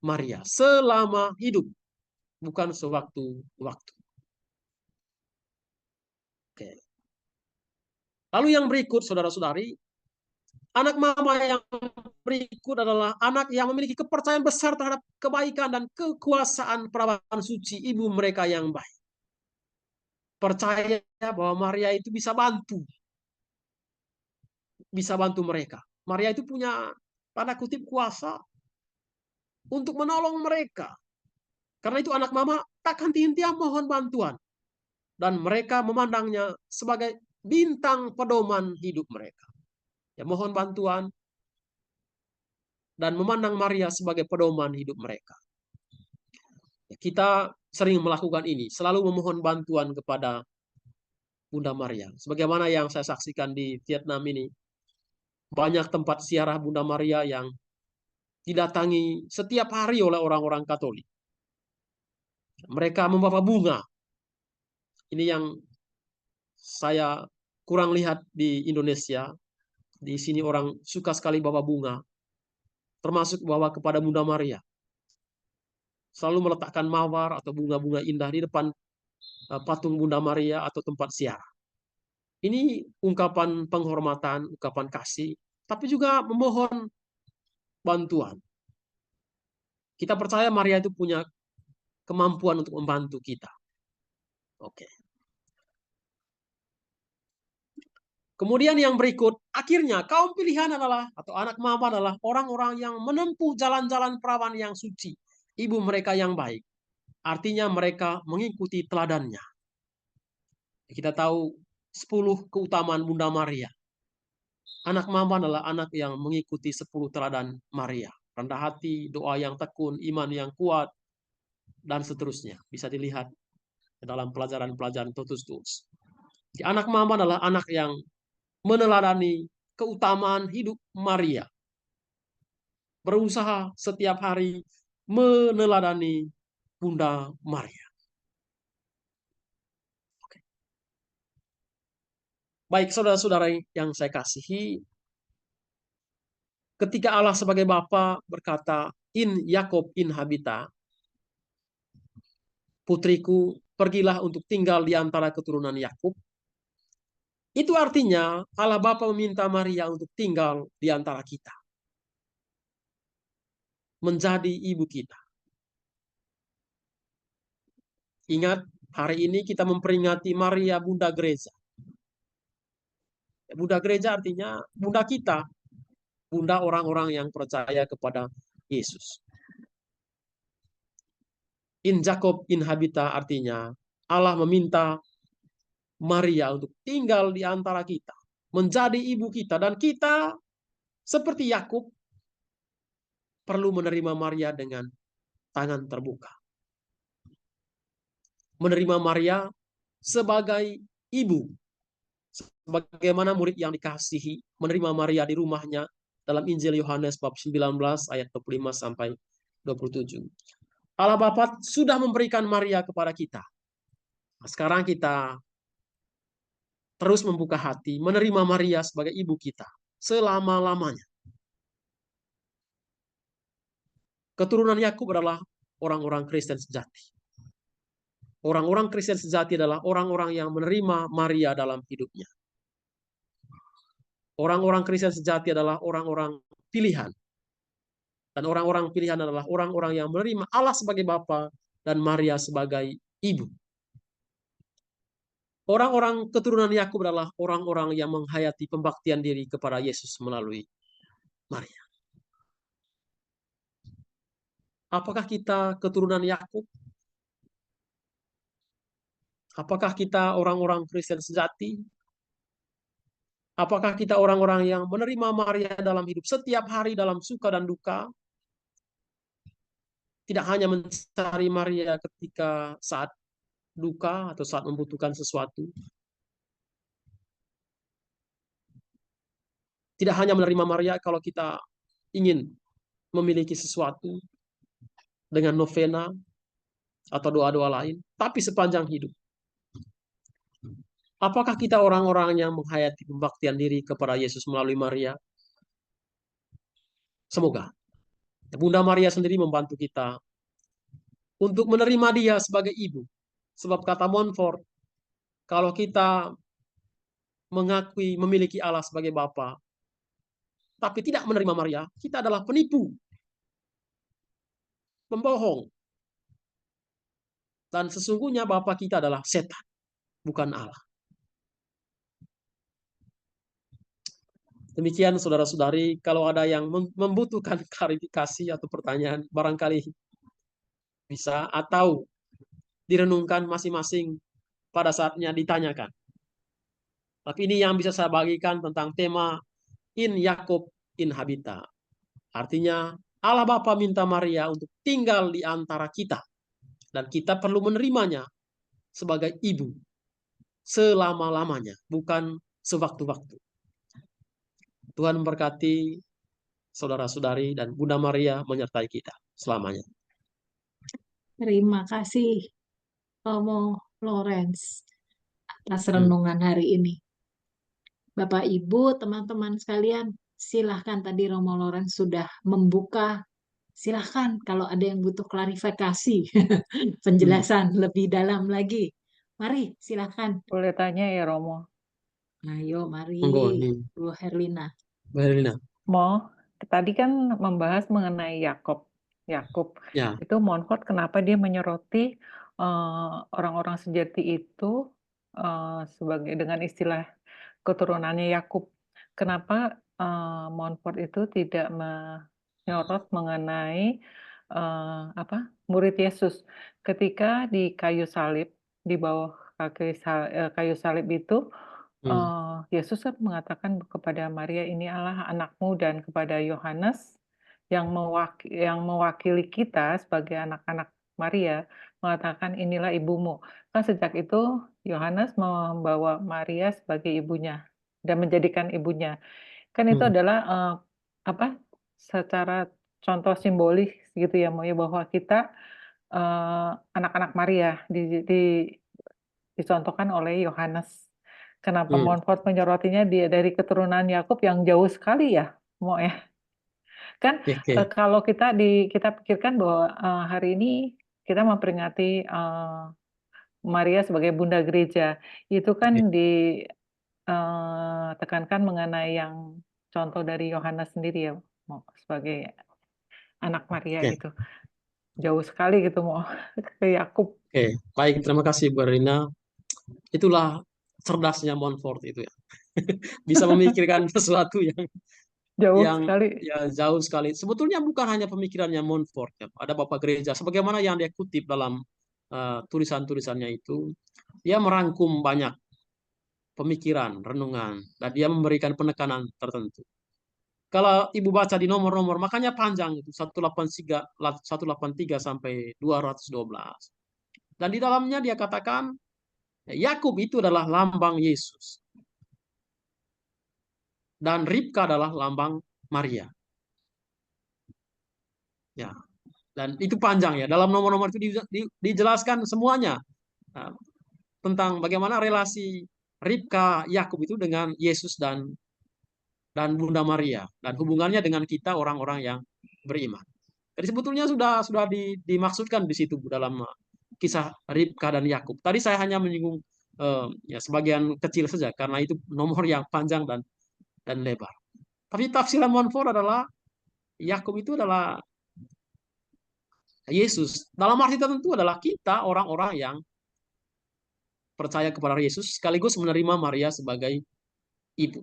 Maria selama hidup, bukan sewaktu-waktu. Oke. Lalu yang berikut, saudara-saudari, anak mama yang berikut adalah anak yang memiliki kepercayaan besar terhadap kebaikan dan kekuasaan perawan suci ibu mereka yang baik. Percaya bahwa Maria itu bisa bantu mereka. Maria itu punya tanda kutip kuasa untuk menolong mereka. Karena itu anak mama tak henti-hentinya mohon bantuan. Dan mereka memandangnya sebagai bintang pedoman hidup mereka. Ya, mohon bantuan dan memandang Maria sebagai pedoman hidup mereka. Ya, kita sering melakukan ini, selalu memohon bantuan kepada Bunda Maria. Sebagaimana yang saya saksikan di Vietnam ini, banyak tempat ziarah Bunda Maria yang didatangi setiap hari oleh orang-orang Katolik. Mereka membawa bunga. Ini yang saya kurang lihat di Indonesia. Di sini orang suka sekali bawa bunga, termasuk bawa kepada Bunda Maria. Selalu meletakkan mawar atau bunga-bunga indah di depan patung Bunda Maria atau tempat ziarah. Ini ungkapan penghormatan, ungkapan kasih, tapi juga memohon bantuan. Kita percaya Maria itu punya kemampuan untuk membantu kita. Oke. Kemudian yang berikut, akhirnya kaum pilihan adalah, atau anak mama adalah orang-orang yang menempuh jalan-jalan perawan yang suci, ibu mereka yang baik. Artinya mereka mengikuti teladannya. Kita tahu 10 keutamaan Bunda Maria. Anak mama adalah anak yang mengikuti 10 teladan Maria. Rendah hati, doa yang tekun, iman yang kuat, dan seterusnya. Bisa dilihat dalam pelajaran-pelajaran Totus Tuus. Anak mama adalah anak yang meneladani keutamaan hidup Maria. Berusaha setiap hari meneladani Bunda Maria. Oke. Baik, saudara-saudara yang saya kasihi, ketika Allah sebagai Bapa berkata, "In Yakob in habita," putriku, pergilah untuk tinggal di antara keturunan Yakub. Itu artinya Allah Bapa meminta Maria untuk tinggal di antara kita. Menjadi ibu kita. Ingat, hari ini kita memperingati Maria Bunda Gereja. Bunda Gereja artinya Bunda kita. Bunda orang-orang yang percaya kepada Yesus. In Jacob in habita artinya Allah meminta Maria untuk tinggal di antara kita. Menjadi ibu kita. Dan kita seperti Yakub perlu menerima Maria dengan tangan terbuka. Menerima Maria sebagai ibu. Sebagaimana murid yang dikasihi menerima Maria di rumahnya dalam Injil Yohanes bab 19 ayat 25 sampai 27. Allah Bapa sudah memberikan Maria kepada kita. Sekarang kita terus membuka hati menerima Maria sebagai ibu kita selama-lamanya. Keturunan Yakub adalah orang-orang Kristen sejati. Orang-orang Kristen sejati adalah orang-orang yang menerima Maria dalam hidupnya. Orang-orang Kristen sejati adalah orang-orang pilihan. Dan orang-orang pilihan adalah orang-orang yang menerima Allah sebagai Bapa dan Maria sebagai ibu. Orang-orang keturunan Yakub adalah orang-orang yang menghayati pembaktian diri kepada Yesus melalui Maria. Apakah kita keturunan Yakub? Apakah kita orang-orang Kristen sejati? Apakah kita orang-orang yang menerima Maria dalam hidup setiap hari dalam suka dan duka? Tidak hanya mencari Maria ketika saat duka atau saat membutuhkan sesuatu. Tidak hanya menerima Maria kalau kita ingin memiliki sesuatu dengan novena atau doa-doa lain, tapi sepanjang hidup. Apakah kita orang-orang yang menghayati pembaktian diri kepada Yesus melalui Maria? Semoga Bunda Maria sendiri membantu kita untuk menerima dia sebagai ibu. Sebab kata Montfort, kalau kita mengakui memiliki Allah sebagai Bapa, tapi tidak menerima Maria, kita adalah penipu, pembohong. Dan sesungguhnya Bapa kita adalah setan, bukan Allah. Demikian saudara-saudari, kalau ada yang membutuhkan klarifikasi atau pertanyaan, barangkali bisa atau direnungkan masing-masing pada saatnya ditanyakan. Tapi ini yang bisa saya bagikan tentang tema in Yakub in habita. Artinya Allah Bapa minta Maria untuk tinggal di antara kita. Dan kita perlu menerimanya sebagai ibu selama-lamanya, bukan sewaktu-waktu. Tuhan memberkati saudara-saudari dan Bunda Maria menyertai kita selamanya. Terima kasih Romo Lawrence atas renungan hari ini. Bapak Ibu, teman-teman sekalian, silahkan, tadi Romo Lawrence sudah membuka. Silahkan kalau ada yang butuh klarifikasi, penjelasan lebih dalam lagi. Mari, silahkan. Boleh tanya ya Romo? Ayo, mari, Monggo nih, Bu Herlina. Bu Herlina. Tadi kan membahas mengenai Yakub. Ya. Itu Montfort kenapa dia menyoroti orang-orang sejati itu sebagai dengan istilah keturunannya Yakub. Kenapa Montfort itu tidak menyorot mengenai murid Yesus ketika di kayu salib, di bawah kayu salib itu Yesus kan mengatakan kepada Maria, ini Allah anakmu, dan kepada Yohanes yang mewakili kita sebagai anak-anak Maria mengatakan inilah ibumu. Kan sejak itu Yohanes membawa Maria sebagai ibunya dan menjadikan ibunya. Kan itu adalah secara contoh simbolis gitu ya, bahwa kita anak-anak Maria dicontohkan oleh Yohanes. Kenapa Montfort menyorotinya dari keturunan Yakub yang jauh sekali ya, ya. Kan kalau kita pikirkan bahwa hari ini kita memperingati Maria sebagai Bunda Gereja, itu kan ditekankan mengenai yang contoh dari Yohanes sendiri ya, sebagai anak Maria gitu. Jauh sekali gitu ke Yakub. Baik, terima kasih Bu Rina. Itulah cerdasnya Montfort itu ya. Bisa memikirkan sesuatu yang jauh sekali. Sebetulnya bukan hanya pemikirannya Montfort ya. Ada Bapak Gereja sebagaimana yang dia kutip dalam tulisan-tulisannya itu, dia merangkum banyak pemikiran, renungan, dan dia memberikan penekanan tertentu. Kalau Ibu baca di nomor-nomor, makanya panjang itu 183 sampai 212. Dan di dalamnya dia katakan Yakub itu adalah lambang Yesus. Dan Ribka adalah lambang Maria. Ya. Dan itu panjang ya. Dalam nomor-nomor itu dijelaskan semuanya tentang bagaimana relasi Ribka Yakub itu dengan Yesus dan Bunda Maria, dan hubungannya dengan kita orang-orang yang beriman. Jadi sebetulnya sudah dimaksudkan di situ dalam kisah Ribka dan Yakub. Tadi saya hanya menyinggung ya sebagian kecil saja karena itu nomor yang panjang dan lebar. Tapi tafsiran Montfort adalah Yakub itu adalah Yesus. Dalam arti tertentu adalah kita orang-orang yang percaya kepada Yesus sekaligus menerima Maria sebagai ibu.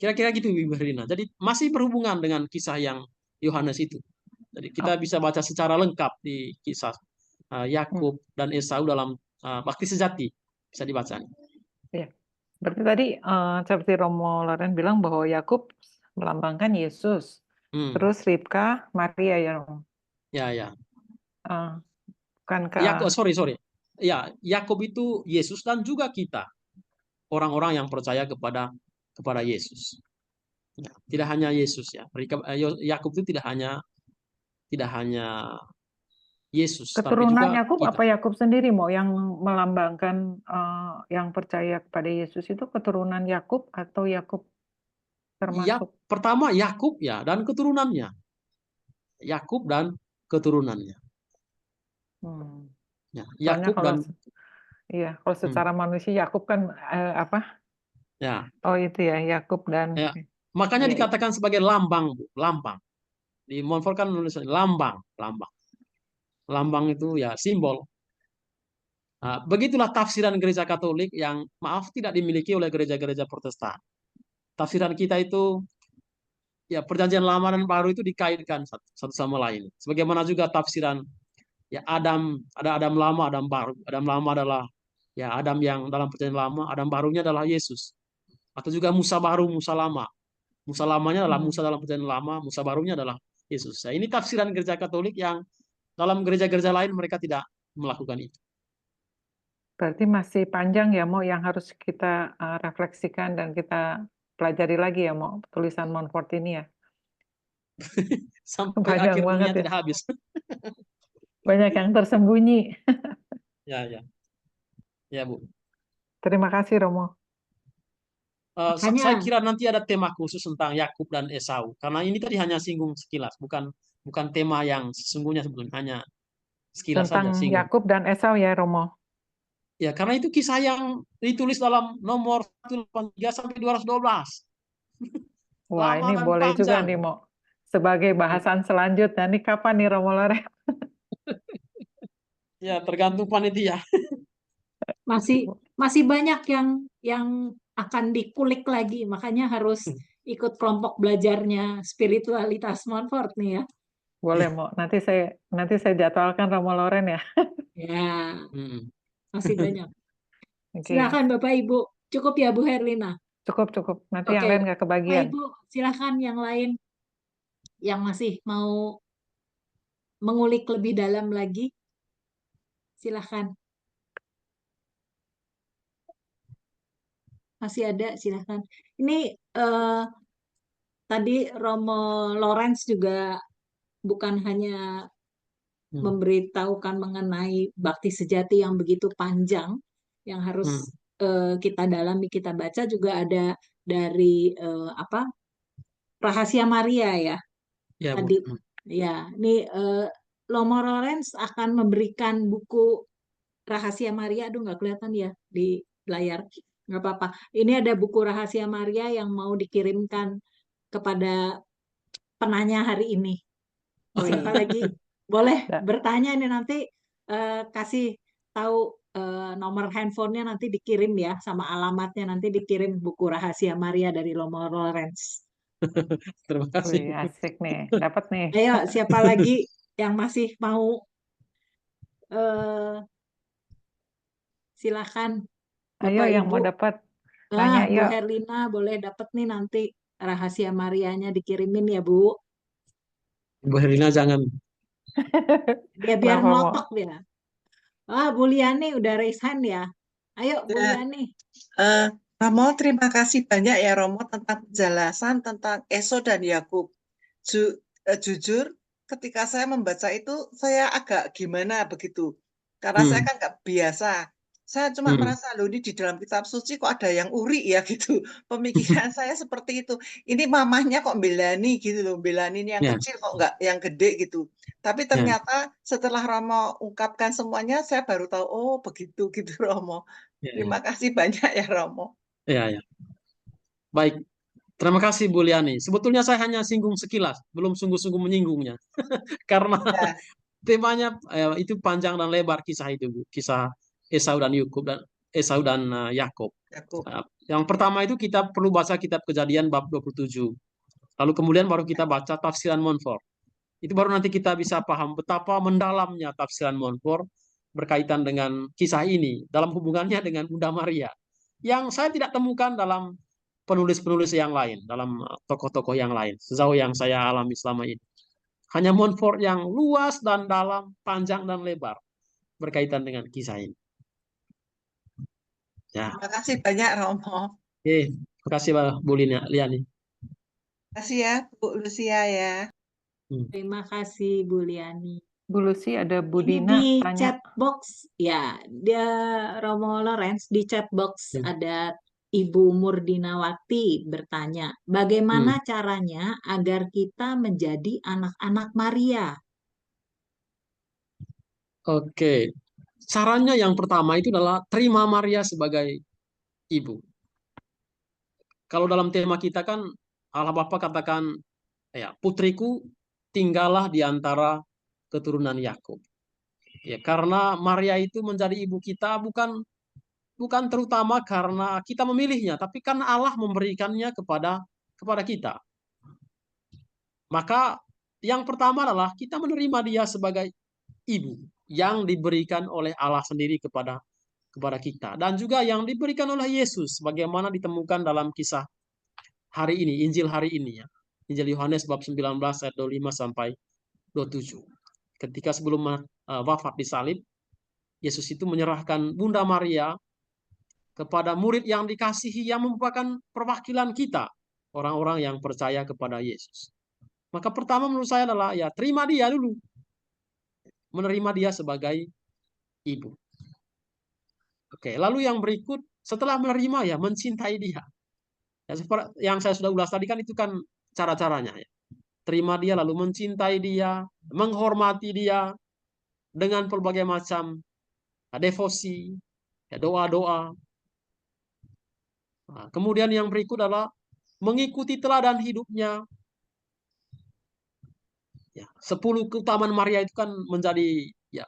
Kira-kira gitu Ibu Herlina. Jadi masih berhubungan dengan kisah yang Yohanes itu. Jadi kita bisa baca secara lengkap di kisah Yakub dan Esau dalam bakti sejati. Bisa dibaca. Iya. Berarti tadi seperti Romo Loren bilang bahwa Yakub melambangkan Yesus. Hmm. Terus Ribka Maria ya, Romo. Ya. Bukankah Sorry. Ya, Yakub itu Yesus dan juga kita. Orang-orang yang percaya kepada Yesus. Ya, tidak hanya Yesus ya. Yakub itu tidak hanya Yesus, tapi keturunan juga Yakub kita. apa Yakub sendiri mau yang melambangkan yang percaya kepada Yesus itu keturunan Yakub atau Yakub termasuk? Pertama Yakub ya dan keturunannya. Yakub dan keturunannya. Ya, Soalnya Yakub dan kalau secara manusia Yakub kan apa? Ya. Oh itu ya Yakub dan Ya. Makanya Iya. dikatakan sebagai lambang, Bu. Lambang. Di Montfort kan nulisnya lambang. Lambang itu ya simbol. Nah, begitulah tafsiran gereja Katolik yang maaf tidak dimiliki oleh gereja-gereja Protestan. Tafsiran kita itu ya perjanjian lama dan baru itu dikaitkan satu sama lain. Sebagaimana juga tafsiran ya Adam, ada Adam lama, Adam baru. Adam lama adalah ya Adam yang dalam perjanjian lama, Adam barunya adalah Yesus. Atau juga Musa baru, Musa lama. Musa lamanya adalah Musa dalam perjanjian lama, Musa barunya adalah Yesus. Nah, ini tafsiran gereja Katolik yang dalam gereja-gereja lain mereka tidak melakukan itu. Berarti masih panjang ya mau yang harus kita refleksikan dan kita pelajari lagi ya mau tulisan Montfort ini ya. Sampai Panjang akhir banget dunia ya. tidak habis. Banyak yang tersembunyi. Ya, Bu. Terima kasih Romo. Saya kira nanti ada tema khusus tentang Yakub dan Esau karena ini tadi hanya singgung sekilas, bukan tema yang sesungguhnya sebetulnya, hanya sekilas saja Tentang singgung. Yakub dan Esau ya Romo. Ya, karena itu kisah yang ditulis dalam nomor 183 sampai 212. Wah, Lama ini dan boleh juga panjang. nih mau sebagai bahasan selanjutnya. Nih kapan nih Romo Loren? Ya, tergantung panitia. Masih banyak yang akan dikulik lagi, makanya harus ikut kelompok belajarnya spiritualitas Montfort nih ya. Boleh mau. Nanti saya jadwalkan Romo Loren ya. Ya, Mm-mm. masih banyak. Oke. Silakan Bapak Ibu. Cukup ya Bu Herlina. Cukup. Nanti yang Oke, lain nggak Bapak kebagian. Ibu, silakan yang lain yang masih mau mengulik lebih dalam lagi. Silakan. Masih ada, silakan. Ini tadi Romo Lawrence juga bukan hanya memberitahukan mengenai bakti sejati yang begitu panjang, yang harus kita dalami, kita baca, juga ada dari Rahasia Maria ya. Ya, Bu. Tadi ya, ini Romo Lawrence akan memberikan buku Rahasia Maria. Aduh, nggak kelihatan ya di layar. Nggak apa-apa. Ini ada buku Rahasia Maria yang mau dikirimkan kepada penanya hari ini. Siapa lagi boleh bertanya ini nanti kasih tahu nomor handphonenya, nanti dikirim ya, sama alamatnya nanti dikirim buku Rahasia Maria dari Romo Lawrence. Terima kasih. Wih, asik nih, dapat nih. Ayo, siapa lagi yang masih mau? Silakan. Ayo Bapak yang Ibu. mau dapat. Tanya, Bu yuk. Herlina boleh dapat nih nanti Rahasia Marianya dikirimin ya Bu. Bu Herlina jangan. Dia biar melotok dia. Bu Liani udah raise hand ya. Ayo Bu Liani. Romo, terima kasih banyak ya Romo tentang penjelasan tentang Esau dan Yakub. Jujur, ketika saya membaca itu saya agak gimana begitu. Karena saya kan nggak biasa. Saya cuma merasa loh ini di dalam kitab suci kok ada yang uri ya gitu. Pemikiran saya seperti itu. Ini mamahnya kok belani gitu loh. Belani ini yang kecil kok nggak yang gede gitu. Tapi ternyata setelah Romo ungkapkan semuanya saya baru tahu oh begitu gitu Romo. Terima kasih banyak ya Romo. Ya. Baik. Terima kasih Bu Liani. Sebetulnya saya hanya singgung sekilas, belum sungguh-sungguh menyinggungnya. Karena temanya itu panjang dan lebar kisah itu, Bu. Kisah Esau dan Yakub. Yang pertama itu kita perlu baca kitab Kejadian bab 27. Lalu kemudian baru kita baca tafsiran Montfort. Itu baru nanti kita bisa paham betapa mendalamnya tafsiran Montfort berkaitan dengan kisah ini dalam hubungannya dengan Bunda Maria yang saya tidak temukan dalam penulis-penulis yang lain, dalam tokoh-tokoh yang lain sejauh yang saya alami selama ini. Hanya Montfort yang luas dan dalam, panjang dan lebar berkaitan dengan kisah ini. Ya, Terima kasih banyak Romo. terima kasih Bu Liani. Terima kasih ya Bu Lucia ya. Terima kasih Bu Liani. Bu Lucy, ada Bu Ini Dina di tanya. chat box ya, dia Romo Lorenz di chat box ada Ibu Murdinawati bertanya, bagaimana caranya agar kita menjadi anak-anak Maria? Oke, caranya yang pertama itu adalah terima Maria sebagai ibu. Kalau dalam tema kita kan Allah Bapa katakan, ya, putriku tinggallah di antara keturunan Yakub. Ya, karena Maria itu menjadi ibu kita bukan terutama karena kita memilihnya, tapi karena Allah memberikannya kepada kita. Maka yang pertama adalah kita menerima dia sebagai ibu yang diberikan oleh Allah sendiri kepada kita, dan juga yang diberikan oleh Yesus sebagaimana ditemukan dalam kisah hari ini, Injil hari ini ya. Injil Yohanes bab 19 ayat 25 sampai 27. Ketika sebelum wafat disalib, Yesus itu menyerahkan Bunda Maria kepada murid yang dikasihi yang merupakan perwakilan kita, orang-orang yang percaya kepada Yesus. Maka pertama menurut saya adalah ya terima dia dulu. Menerima dia sebagai ibu. Oke, lalu yang berikut setelah menerima ya mencintai dia. Ya, seperti yang saya sudah ulas tadi kan itu kan cara-caranya ya. Terima dia lalu mencintai dia, menghormati dia dengan berbagai macam devosi, ya, doa-doa. Nah, kemudian yang berikut adalah mengikuti teladan hidupnya. Ya, 10 keutamaan Maria itu kan menjadi ya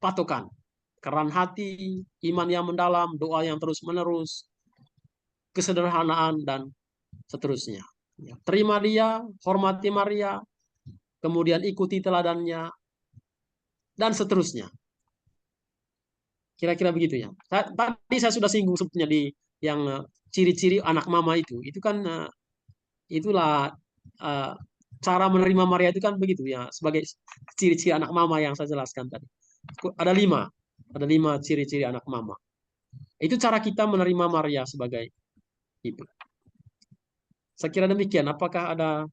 patokan. Keran hati, iman yang mendalam, doa yang terus-menerus, kesederhanaan, dan seterusnya. Ya, terima dia, hormati Maria, kemudian ikuti teladannya, dan seterusnya. Kira-kira begitu ya. Tadi saya sudah singgung sebetulnya di yang ciri-ciri anak mama itu. Itu kan itulah cara menerima Maria itu kan begitu ya, sebagai ciri-ciri anak mama yang saya jelaskan tadi. Ada 5 ciri-ciri anak mama. Itu cara kita menerima Maria sebagai ibu. Saya kira demikian. Apakah ada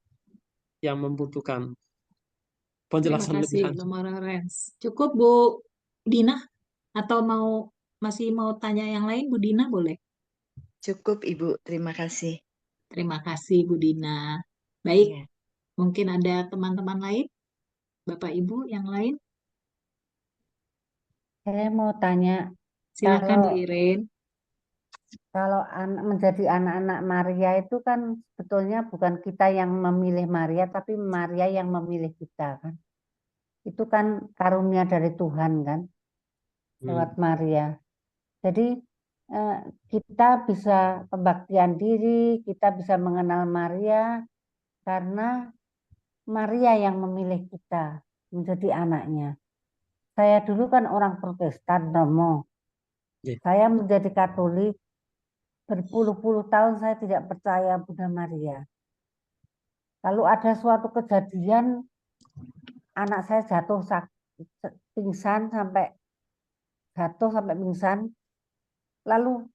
yang membutuhkan Terima penjelasan lebih kasih lanjut? Romo Lorenz. Cukup Bu Dina atau masih mau tanya yang lain Bu Dina boleh? Cukup Ibu, terima kasih. Terima kasih Bu Dina. Baik, Iya. mungkin ada teman-teman lain, Bapak Ibu yang lain. Saya mau tanya, Silakan Bu Irin. kalau menjadi anak-anak Maria itu kan sebetulnya bukan kita yang memilih Maria, tapi Maria yang memilih kita kan. Itu kan karunia dari Tuhan kan, lewat Maria. Jadi kita bisa pembaktian diri, kita bisa mengenal Maria karena Maria yang memilih kita menjadi anaknya. Saya dulu kan orang Protestan, Romo. Saya menjadi Katolik, berpuluh-puluh tahun saya tidak percaya Bunda Maria. Lalu ada suatu kejadian, anak saya pingsan sampai pingsan. Lalu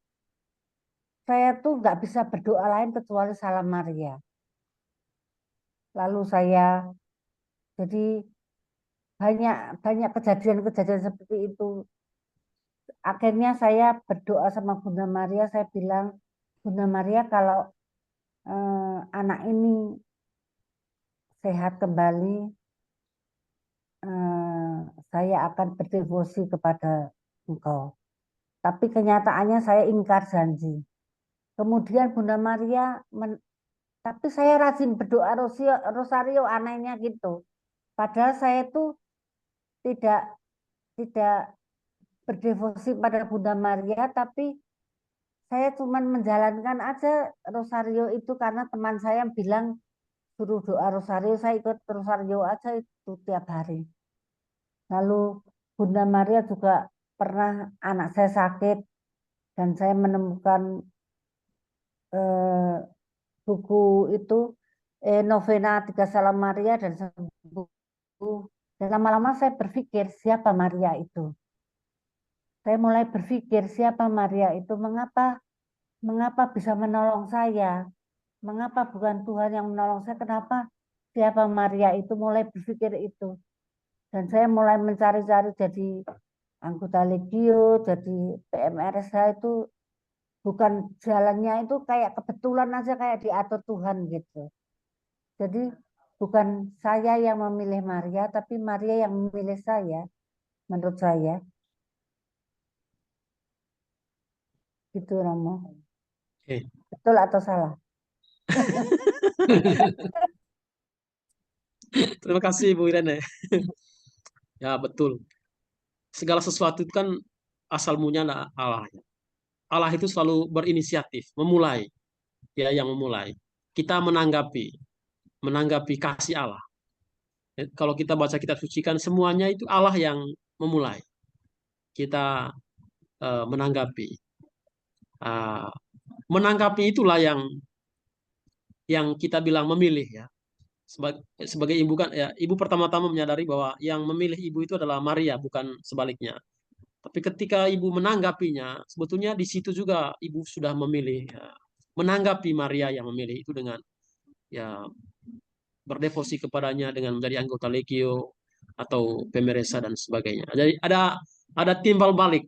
saya tuh nggak bisa berdoa lain kecuali Salam Maria. Lalu saya jadi banyak kejadian-kejadian seperti itu. Akhirnya saya berdoa sama Bunda Maria, saya bilang, Bunda Maria kalau anak ini sehat kembali, saya akan berdevosi kepada Engkau. Tapi kenyataannya saya ingkar janji. Kemudian Bunda Maria, tapi saya rajin berdoa rosario anehnya gitu. Padahal saya itu tidak berdevosi pada Bunda Maria, tapi saya cuma menjalankan aja rosario itu karena teman saya bilang suruh doa rosario, saya ikut rosario aja itu tiap hari. Lalu Bunda Maria juga pernah anak saya sakit dan saya menemukan buku itu novena 3 Salam Maria dan sembuh. Dan lama-lama saya berpikir siapa Maria itu. Saya mulai berpikir siapa Maria itu, mengapa bisa menolong saya, mengapa bukan Tuhan yang menolong saya, kenapa siapa Maria itu, mulai berpikir itu. Dan saya mulai mencari-cari jadi anggota Legio, jadi PMRSH itu bukan jalannya itu kayak kebetulan aja kayak diatur Tuhan gitu. Jadi bukan saya yang memilih Maria, tapi Maria yang memilih saya, menurut saya. Gitu Romo. Oke. Betul atau salah? Terima kasih Bu Irene. Ya betul. Segala sesuatu itu kan asal mulanya Allah. Allah itu selalu berinisiatif, memulai. Ya, yang memulai. Kita menanggapi kasih Allah. Kalau kita baca kitab suci kan semuanya itu Allah yang memulai. Kita menanggapi. Menanggapi itulah yang kita bilang memilih ya. Sebagai ibu kan ya, ibu pertama-tama menyadari bahwa yang memilih ibu itu adalah Maria, bukan sebaliknya. Tapi ketika ibu menanggapinya, sebetulnya di situ juga ibu sudah memilih ya, menanggapi Maria yang memilih itu dengan ya berdevosi kepadanya dengan menjadi anggota Legio atau pemeresa dan sebagainya. Jadi ada timbal balik,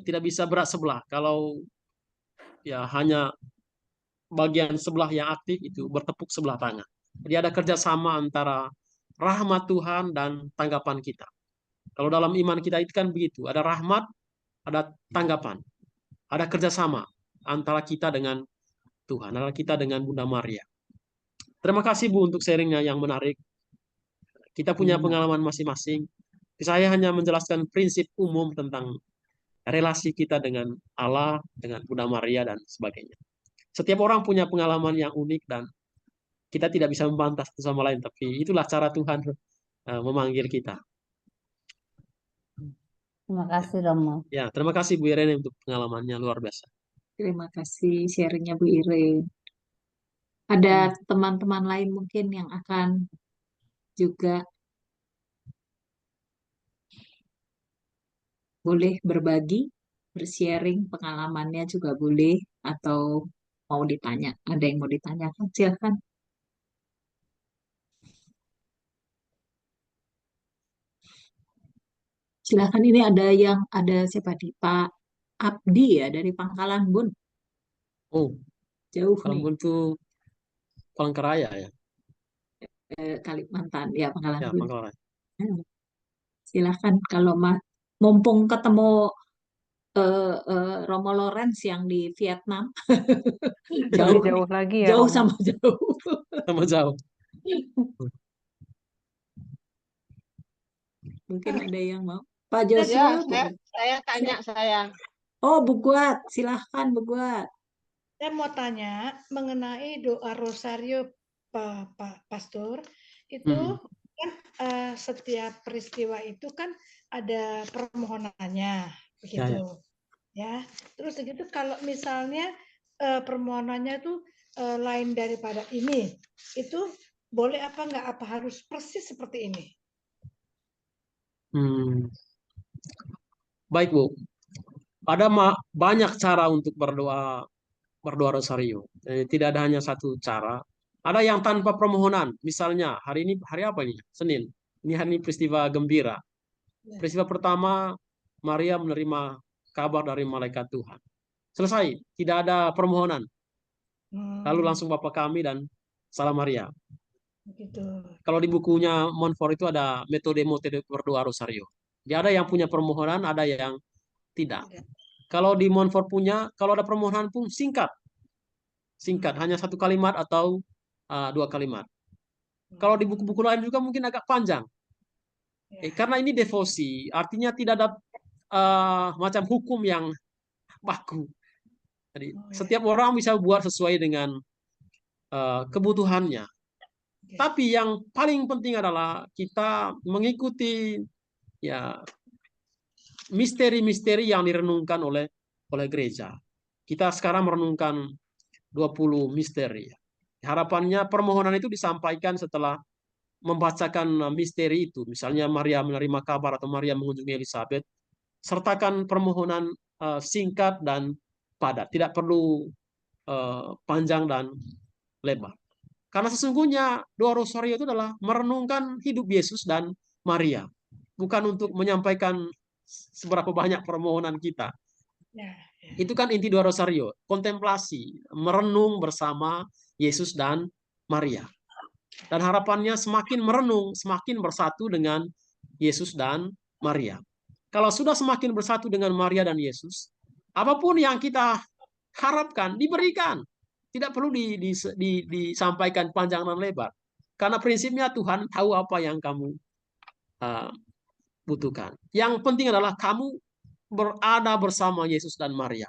tidak bisa berat sebelah. Kalau ya hanya bagian sebelah yang aktif itu bertepuk sebelah tangan. Jadi ada kerjasama antara rahmat Tuhan dan tanggapan kita. Kalau dalam iman kita itu kan begitu, ada rahmat, ada tanggapan, ada kerjasama antara kita dengan Tuhan, antara kita dengan Bunda Maria. Terima kasih Bu untuk sharingnya yang menarik. Kita punya pengalaman masing-masing. Saya hanya menjelaskan prinsip umum tentang relasi kita dengan Allah, dengan Bunda Maria dan sebagainya. Setiap orang punya pengalaman yang unik dan kita tidak bisa membantah satu sama lain, tapi itulah cara Tuhan memanggil kita. Terima kasih Romo. Ya, terima kasih Bu Irene untuk pengalamannya luar biasa. Terima kasih sharingnya Bu Irene. Ada teman-teman lain mungkin yang akan juga boleh berbagi, bersharing pengalamannya juga boleh, atau mau ditanya, ada yang mau ditanyakan, silakan. Silakan, ini ada siapa di Pak Abdi ya dari Pangkalan Bun. Oh, Jauh Pangkalan nih. Bun itu Palangkaraya ya? Kalimantan ya, Pangkalan Ya, Bun. Palangkaraya. Silakan kalau mumpung ketemu Romo Lorenz yang di Vietnam. Lebih jauh lagi ya, Jauh Romo. sama jauh. Sama jauh. Mungkin ada yang mau. Pak Joshua. Ya, saya tanya saya. Oh, Bu Guat, silahkan Bu Guat. Saya mau tanya mengenai doa Rosario, Pak Pastor. Itu kan setiap peristiwa itu kan ada permohonannya, begitu. Ya. Terus begitu kalau misalnya permohonannya itu lain daripada ini, itu boleh apa enggak? Apa harus persis seperti ini? Baik Bu, ada banyak cara untuk berdoa rosario. Jadi, tidak ada hanya satu cara. Ada yang tanpa permohonan. Misalnya hari ini hari apa ini? Senin. Ini hari ini peristiwa gembira. Peristiwa pertama Maria menerima kabar dari malaikat Tuhan. Selesai, tidak ada permohonan. Lalu langsung Bapa Kami dan Salam Maria. Begitu. Kalau di bukunya Montfort itu ada metode berdoa rosario. Jadi ada yang punya permohonan, ada yang tidak. Kalau di Montfort punya, kalau ada permohonan pun singkat, hanya satu kalimat atau 2 kalimat. Kalau di buku-buku lain juga mungkin agak panjang. Karena ini devosi, artinya tidak ada macam hukum yang baku. Jadi setiap orang bisa buat sesuai dengan kebutuhannya. Tapi yang paling penting adalah kita mengikuti ya misteri-misteri yang direnungkan oleh gereja. Kita sekarang merenungkan 20 misteri. Harapannya permohonan itu disampaikan setelah membacakan misteri itu. Misalnya Maria menerima kabar atau Maria mengunjungi Elizabeth. Sertakan permohonan singkat dan padat. Tidak perlu panjang dan lebar. Karena sesungguhnya doa rosario itu adalah merenungkan hidup Yesus dan Maria. Bukan untuk menyampaikan seberapa banyak permohonan kita. Itu kan inti doa rosario. Kontemplasi, merenung bersama Yesus dan Maria. Dan harapannya semakin merenung, semakin bersatu dengan Yesus dan Maria. Kalau sudah semakin bersatu dengan Maria dan Yesus, apapun yang kita harapkan diberikan. Tidak perlu disampaikan panjang dan lebar. Karena prinsipnya Tuhan tahu apa yang kamu butuhkan. Yang penting adalah kamu berada bersama Yesus dan Maria.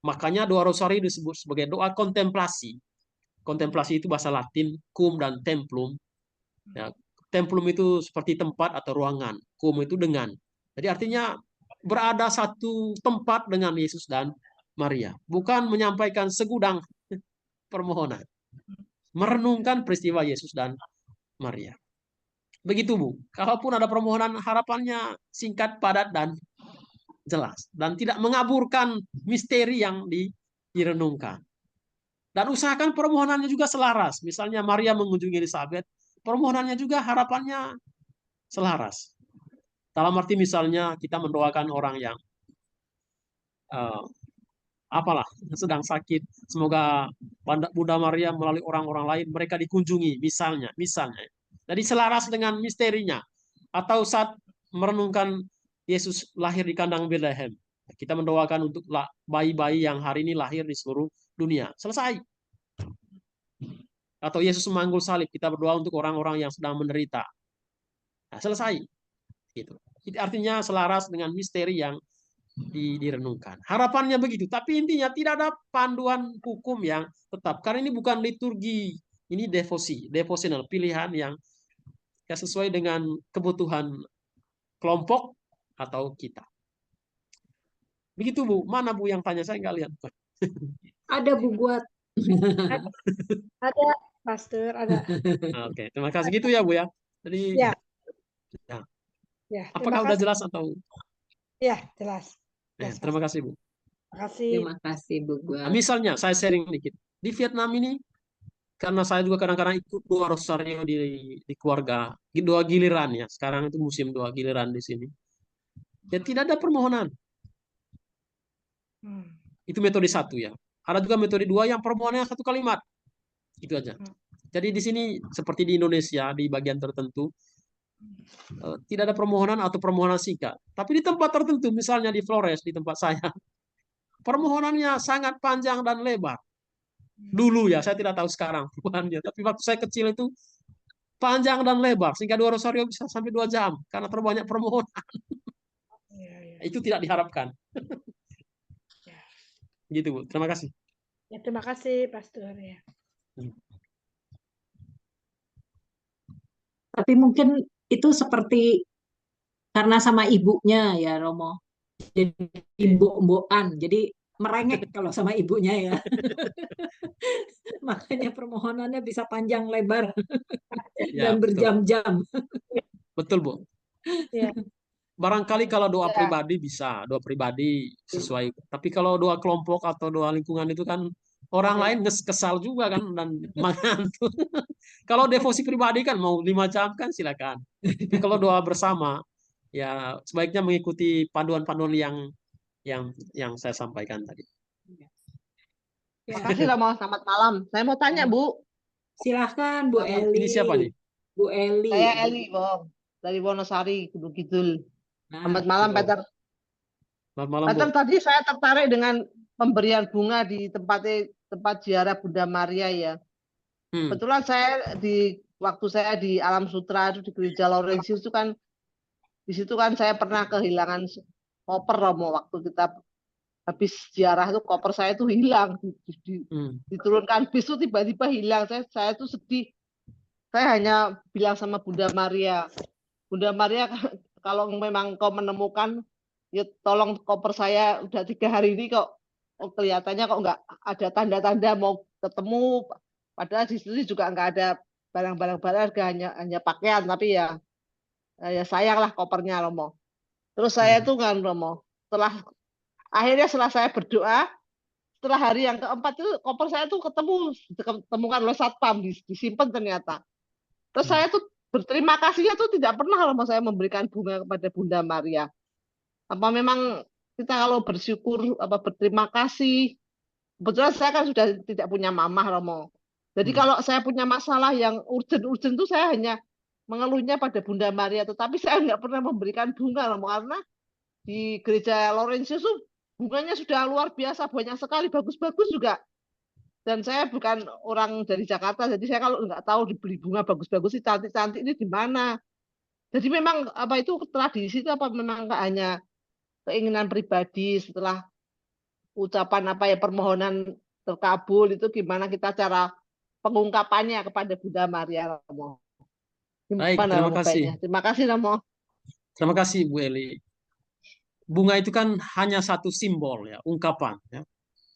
Makanya doa rosario disebut sebagai doa kontemplasi. Kontemplasi itu bahasa Latin, cum dan templum. Ya, templum itu seperti tempat atau ruangan. Cum itu dengan. Jadi artinya berada satu tempat dengan Yesus dan Maria. Bukan menyampaikan segudang permohonan. Merenungkan peristiwa Yesus dan Maria. Begitu Bu. Kalaupun ada permohonan, harapannya singkat, padat, dan jelas. Dan tidak mengaburkan misteri yang direnungkan. Dan usahakan permohonannya juga selaras. Misalnya Maria mengunjungi Elizabeth, permohonannya juga harapannya selaras. Dalam arti misalnya kita mendoakan orang yang sedang sakit, semoga Bunda Maria melalui orang-orang lain mereka dikunjungi, misalnya. Jadi selaras dengan misterinya. Atau saat merenungkan Yesus lahir di kandang Bethlehem, kita mendoakan untuk bayi-bayi yang hari ini lahir di seluruh dunia. Selesai. Atau Yesus memanggul salib, kita berdoa untuk orang-orang yang sedang menderita. Nah, selesai. Gitu. Itu artinya selaras dengan misteri yang direnungkan. Harapannya begitu. Tapi intinya tidak ada panduan hukum yang tetap. Karena ini bukan liturgi. Ini devosi. Devosional. Pilihan yang sesuai dengan kebutuhan kelompok atau kita. Begitu Bu. Mana Bu yang tanya? Saya nggak lihat. Ada Bu buat. Ada, Pastor, ada. Oke, terima kasih gitu ya Bu ya. Jadi ya. Apakah udah jelas atau? Ya, jelas. Terima kasih Bu. Terima kasih Bu. Nah, misalnya saya sharing dikit. Di Vietnam ini, karena saya juga kadang-kadang ikut doa rosario di keluarga, doa giliran ya. Sekarang itu musim doa giliran di sini. Ya tidak ada permohonan. Itu metode 1 ya. Ada juga metode 2 yang permohonannya 1 kalimat. Itu aja. Jadi di sini seperti di Indonesia di bagian tertentu tidak ada permohonan atau permohonan singkat. Tapi di tempat tertentu, misalnya di Flores, di tempat saya, permohonannya sangat panjang dan lebar. Dulu ya, saya tidak tahu sekarang. Tapi waktu saya kecil itu panjang dan lebar, sehingga doa rosario bisa sampai 2 jam, karena terlalu banyak permohonan. Itu tidak diharapkan. Gitu Bu, terima kasih. Ya, terima kasih Pastor ya. Tapi mungkin itu seperti karena sama ibunya ya Romo. Jadi ibu-embokan, jadi merengek kalau sama ibunya ya. Makanya permohonannya bisa panjang lebar dan berjam-jam. Betul Bu. Ya. Barangkali kalau doa pribadi bisa, doa pribadi sesuai. Tapi kalau doa kelompok atau doa lingkungan itu kan orang lain kesal juga kan dan mengantuk. Kalau devosi pribadi kan mau 5 jam kan silakan. Tapi kalau doa bersama ya sebaiknya mengikuti panduan-panduan yang saya sampaikan tadi. Makasih Romo, selamat malam. Saya mau tanya Bu. Silahkan Bu Eli. Ini siapa nih? Bu Eli. Saya Eli Bom dari Wonosari, Gunung Kidul. Selamat malam Peter. Selamat malam Peter, Bu. tadi saya tertarik dengan pemberian bunga di tempat ziarah Bunda Maria ya. Kebetulan saya waktu saya di Alam Sutra itu di Gereja Laurentius itu kan di situ kan saya pernah kehilangan koper Romo waktu kita habis ziarah itu koper saya itu hilang diturunkan bis itu tiba-tiba hilang. Saya tuh sedih. Saya hanya bilang sama Bunda Maria kalau memang kau menemukan, ya tolong koper saya udah 3 hari ini kok kelihatannya kok nggak ada tanda-tanda mau ketemu. Padahal di situ juga nggak ada barang-barang berharga, hanya pakaian. Tapi ya sayang lah kopernya Romo. Terus saya tuh kan Romo, akhirnya setelah saya berdoa, setelah hari yang keempat itu koper saya tuh ketemukan oleh satpam, disimpan ternyata. Terus saya tuh berterima kasihnya tuh tidak pernah Romo saya memberikan bunga kepada Bunda Maria. Apa memang kita kalau bersyukur, berterima kasih. Kebetulan saya kan sudah tidak punya mamah Romo. Jadi kalau saya punya masalah yang urgent tuh saya hanya mengeluhnya pada Bunda Maria, tetapi saya nggak pernah memberikan bunga Romo, karena di gereja Laurentius tuh bunganya sudah luar biasa, banyak sekali, bagus-bagus juga. Dan saya bukan orang dari Jakarta, jadi saya kalau nggak tahu dibeli bunga bagus-bagus sih, cantik-cantik ini di mana. Jadi memang itu tradisi itu memang nggak hanya keinginan pribadi, setelah ucapan permohonan terkabul itu gimana kita cara pengungkapannya kepada Bunda Maria Romo. Baik, Gimana terima Romo kasih. baiknya? Terima kasih Romo. Terima kasih Bu Eli. Bunga itu kan hanya satu simbol ya, ungkapan ya.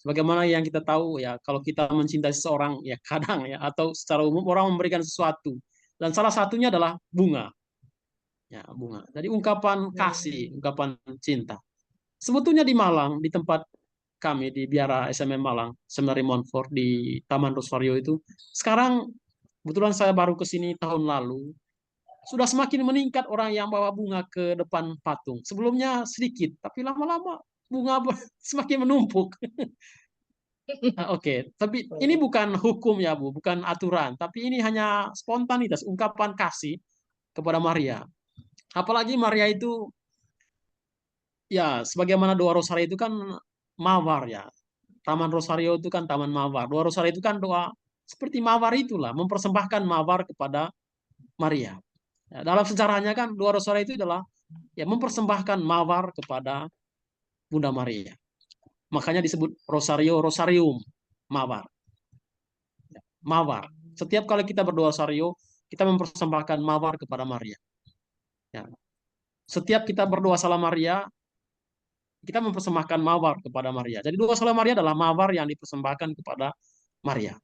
Sebagaimana yang kita tahu ya, kalau kita mencintai seseorang ya kadang ya, atau secara umum orang memberikan sesuatu, dan salah satunya adalah bunga. Ya, bunga. Jadi ungkapan kasih, ungkapan cinta. Sebetulnya di Malang, di tempat kami di Biara SMM Malang, Seminari Montfort di Taman Rosario itu, sekarang kebetulan saya baru ke sini tahun lalu, sudah semakin meningkat orang yang bawa bunga ke depan patung. Sebelumnya sedikit, tapi lama-lama bunga semakin menumpuk. Oke, tapi ini bukan hukum ya Bu, bukan aturan, tapi ini hanya spontanitas, ungkapan kasih kepada Maria. Apalagi Maria itu, ya sebagaimana doa Rosario itu kan mawar ya. Taman Rosario itu kan taman mawar. Doa Rosario itu kan doa seperti mawar itulah, mempersembahkan mawar kepada Maria. Ya, dalam sejarahnya kan doa Rosario itu adalah ya mempersembahkan mawar kepada Bunda Maria. Makanya disebut Rosario, Rosarium, mawar. Ya, mawar. Setiap kali kita berdoa Rosario, kita mempersembahkan mawar kepada Maria. Ya. Setiap kita berdoa Salam Maria, kita mempersembahkan mawar kepada Maria. Jadi doa Salam Maria adalah mawar yang dipersembahkan kepada Maria.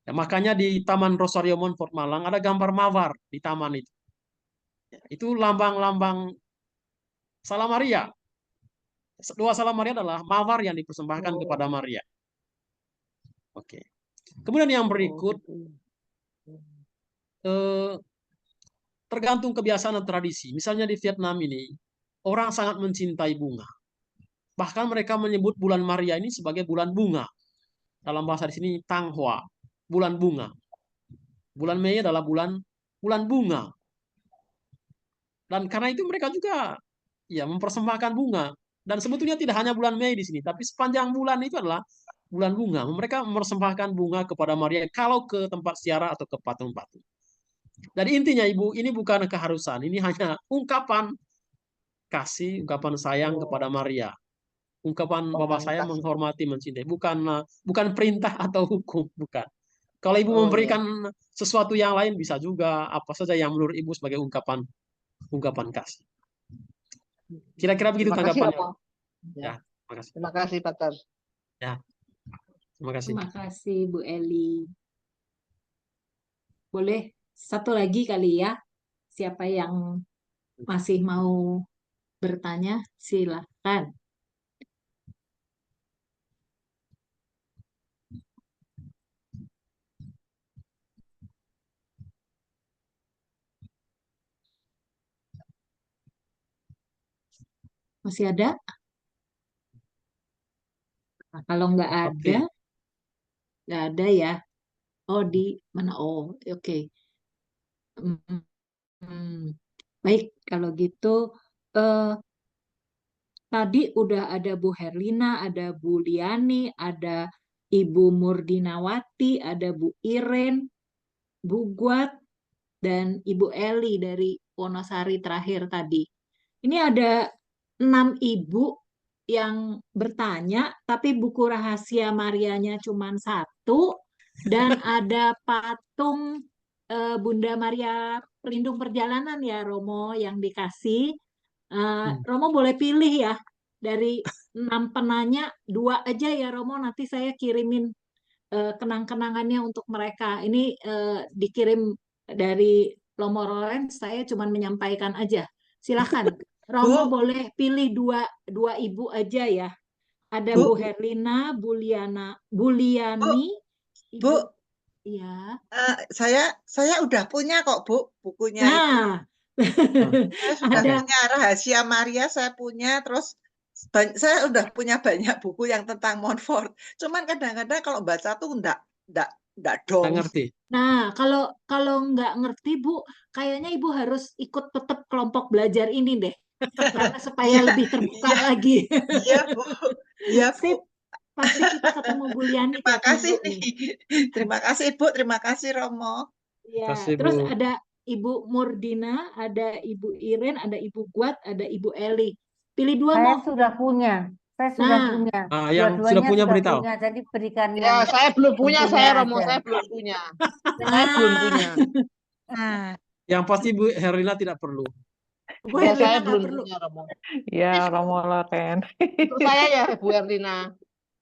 Ya, makanya di Taman Rosario Montfort Malang ada gambar mawar di taman itu. Ya, itu lambang-lambang Salam Maria. Doa Salam Maria adalah mawar yang dipersembahkan kepada Maria. Oke. Kemudian yang berikut, tergantung kebiasaan dan tradisi. Misalnya di Vietnam ini, orang sangat mencintai bunga. Bahkan mereka menyebut bulan Maria ini sebagai bulan bunga. Dalam bahasa di sini Tang Hoa, bulan bunga. Bulan Mei adalah bulan bunga. Dan karena itu mereka juga ya mempersembahkan bunga. Dan sebetulnya tidak hanya bulan Mei di sini, tapi sepanjang bulan itu adalah bulan bunga. Mereka mempersembahkan bunga kepada Maria kalau ke tempat ziarah atau ke patung-patung. Jadi intinya Ibu, ini bukan keharusan, ini hanya ungkapan kasih, ungkapan sayang kepada Maria. Ungkapan bahwa saya menghormati, mencintai, bukan perintah atau hukum, bukan. Kalau Ibu memberikan sesuatu yang lain bisa juga, apa saja yang menurut Ibu sebagai ungkapan kasih. Kira-kira begitu tanggapannya. Ya, terima kasih. Terima kasih, Pater. Ya, terima kasih. Terima kasih Bu Eli. Boleh satu lagi kali ya. Siapa yang masih mau bertanya, silakan. Masih ada? Nah, kalau nggak ada ya. Oh, di mana? Oh, oke. Baik, kalau gitu tadi udah ada Bu Herlina, ada Bu Liani, ada Ibu Murdinawati, ada Bu Iren, Bu Guat, dan Ibu Eli dari Wonosari terakhir tadi. Ini ada 6 ibu yang bertanya, tapi buku rahasia Marianya cuma 1, dan ada patung Bunda Maria Pelindung Perjalanan ya Romo yang dikasih. Romo boleh pilih ya dari 6 penanya 2 aja ya Romo, nanti saya kirimin kenang-kenangannya untuk mereka. Ini dikirim dari Romo Lawrence, saya cuma menyampaikan aja. Silakan Romo Bu, boleh pilih dua ibu aja ya. Ada Bu, Bu Herlina, Buliani, Bu, Ibu ya. saya udah punya kok Bu bukunya itu. Nah, Saya sudah ada punya Rahasia Maria, saya punya, terus saya udah punya banyak buku yang tentang Montfort. Cuman kadang-kadang kalau baca tuh enggak Nggak dong. ngerti. Nah, kalau nggak ngerti Bu, kayaknya Ibu harus ikut tetap kelompok belajar ini deh, karena supaya Iya, lebih terbuka iya, lagi. iya Bu, iya Sip, Bu. pasti kita ketemu Bu Liani Terima tiap kasih minggu nih. nih. Terima kasih Bu, terima kasih Romo. Ya, Kasih terus Bu. ada Ibu Murdina, ada Ibu Iren, ada Ibu Guat, ada Ibu Eli. Pilih 2 Saya mau. sudah punya. Saya sudah Nah, punya. Yang sudah Dua-duanya punya sudah beritahu. punya. Jadi berikan Ya, yang saya belum punya, punya saya Romo, aja. saya belum punya. Saya belum punya. nah, Yang pasti Bu Herlina tidak perlu. Bu Ya, Herlina saya nggak belum perlu. punya Romo. Ya, Romo Loren. Untuk saya ya, Bu Erlina.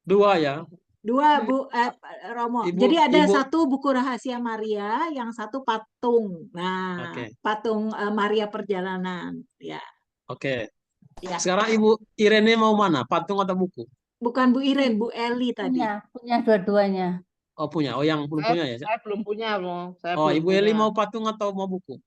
2 ya. 2 Bu Romo. Ibu, Jadi ada Ibu. 1 buku Rahasia Maria, yang 1 patung. Nah, Oke, patung Maria Perjalanan. Ya, oke. ya. Sekarang Ibu Irene mau mana? Patung atau buku? Bukan Bu Iren, Bu Eli tadi. Punya dua-duanya. Oh punya. Oh yang belum punya ya. Saya belum punya, Romo. Saya Oh belum Ibu Eli punya. mau patung atau mau buku?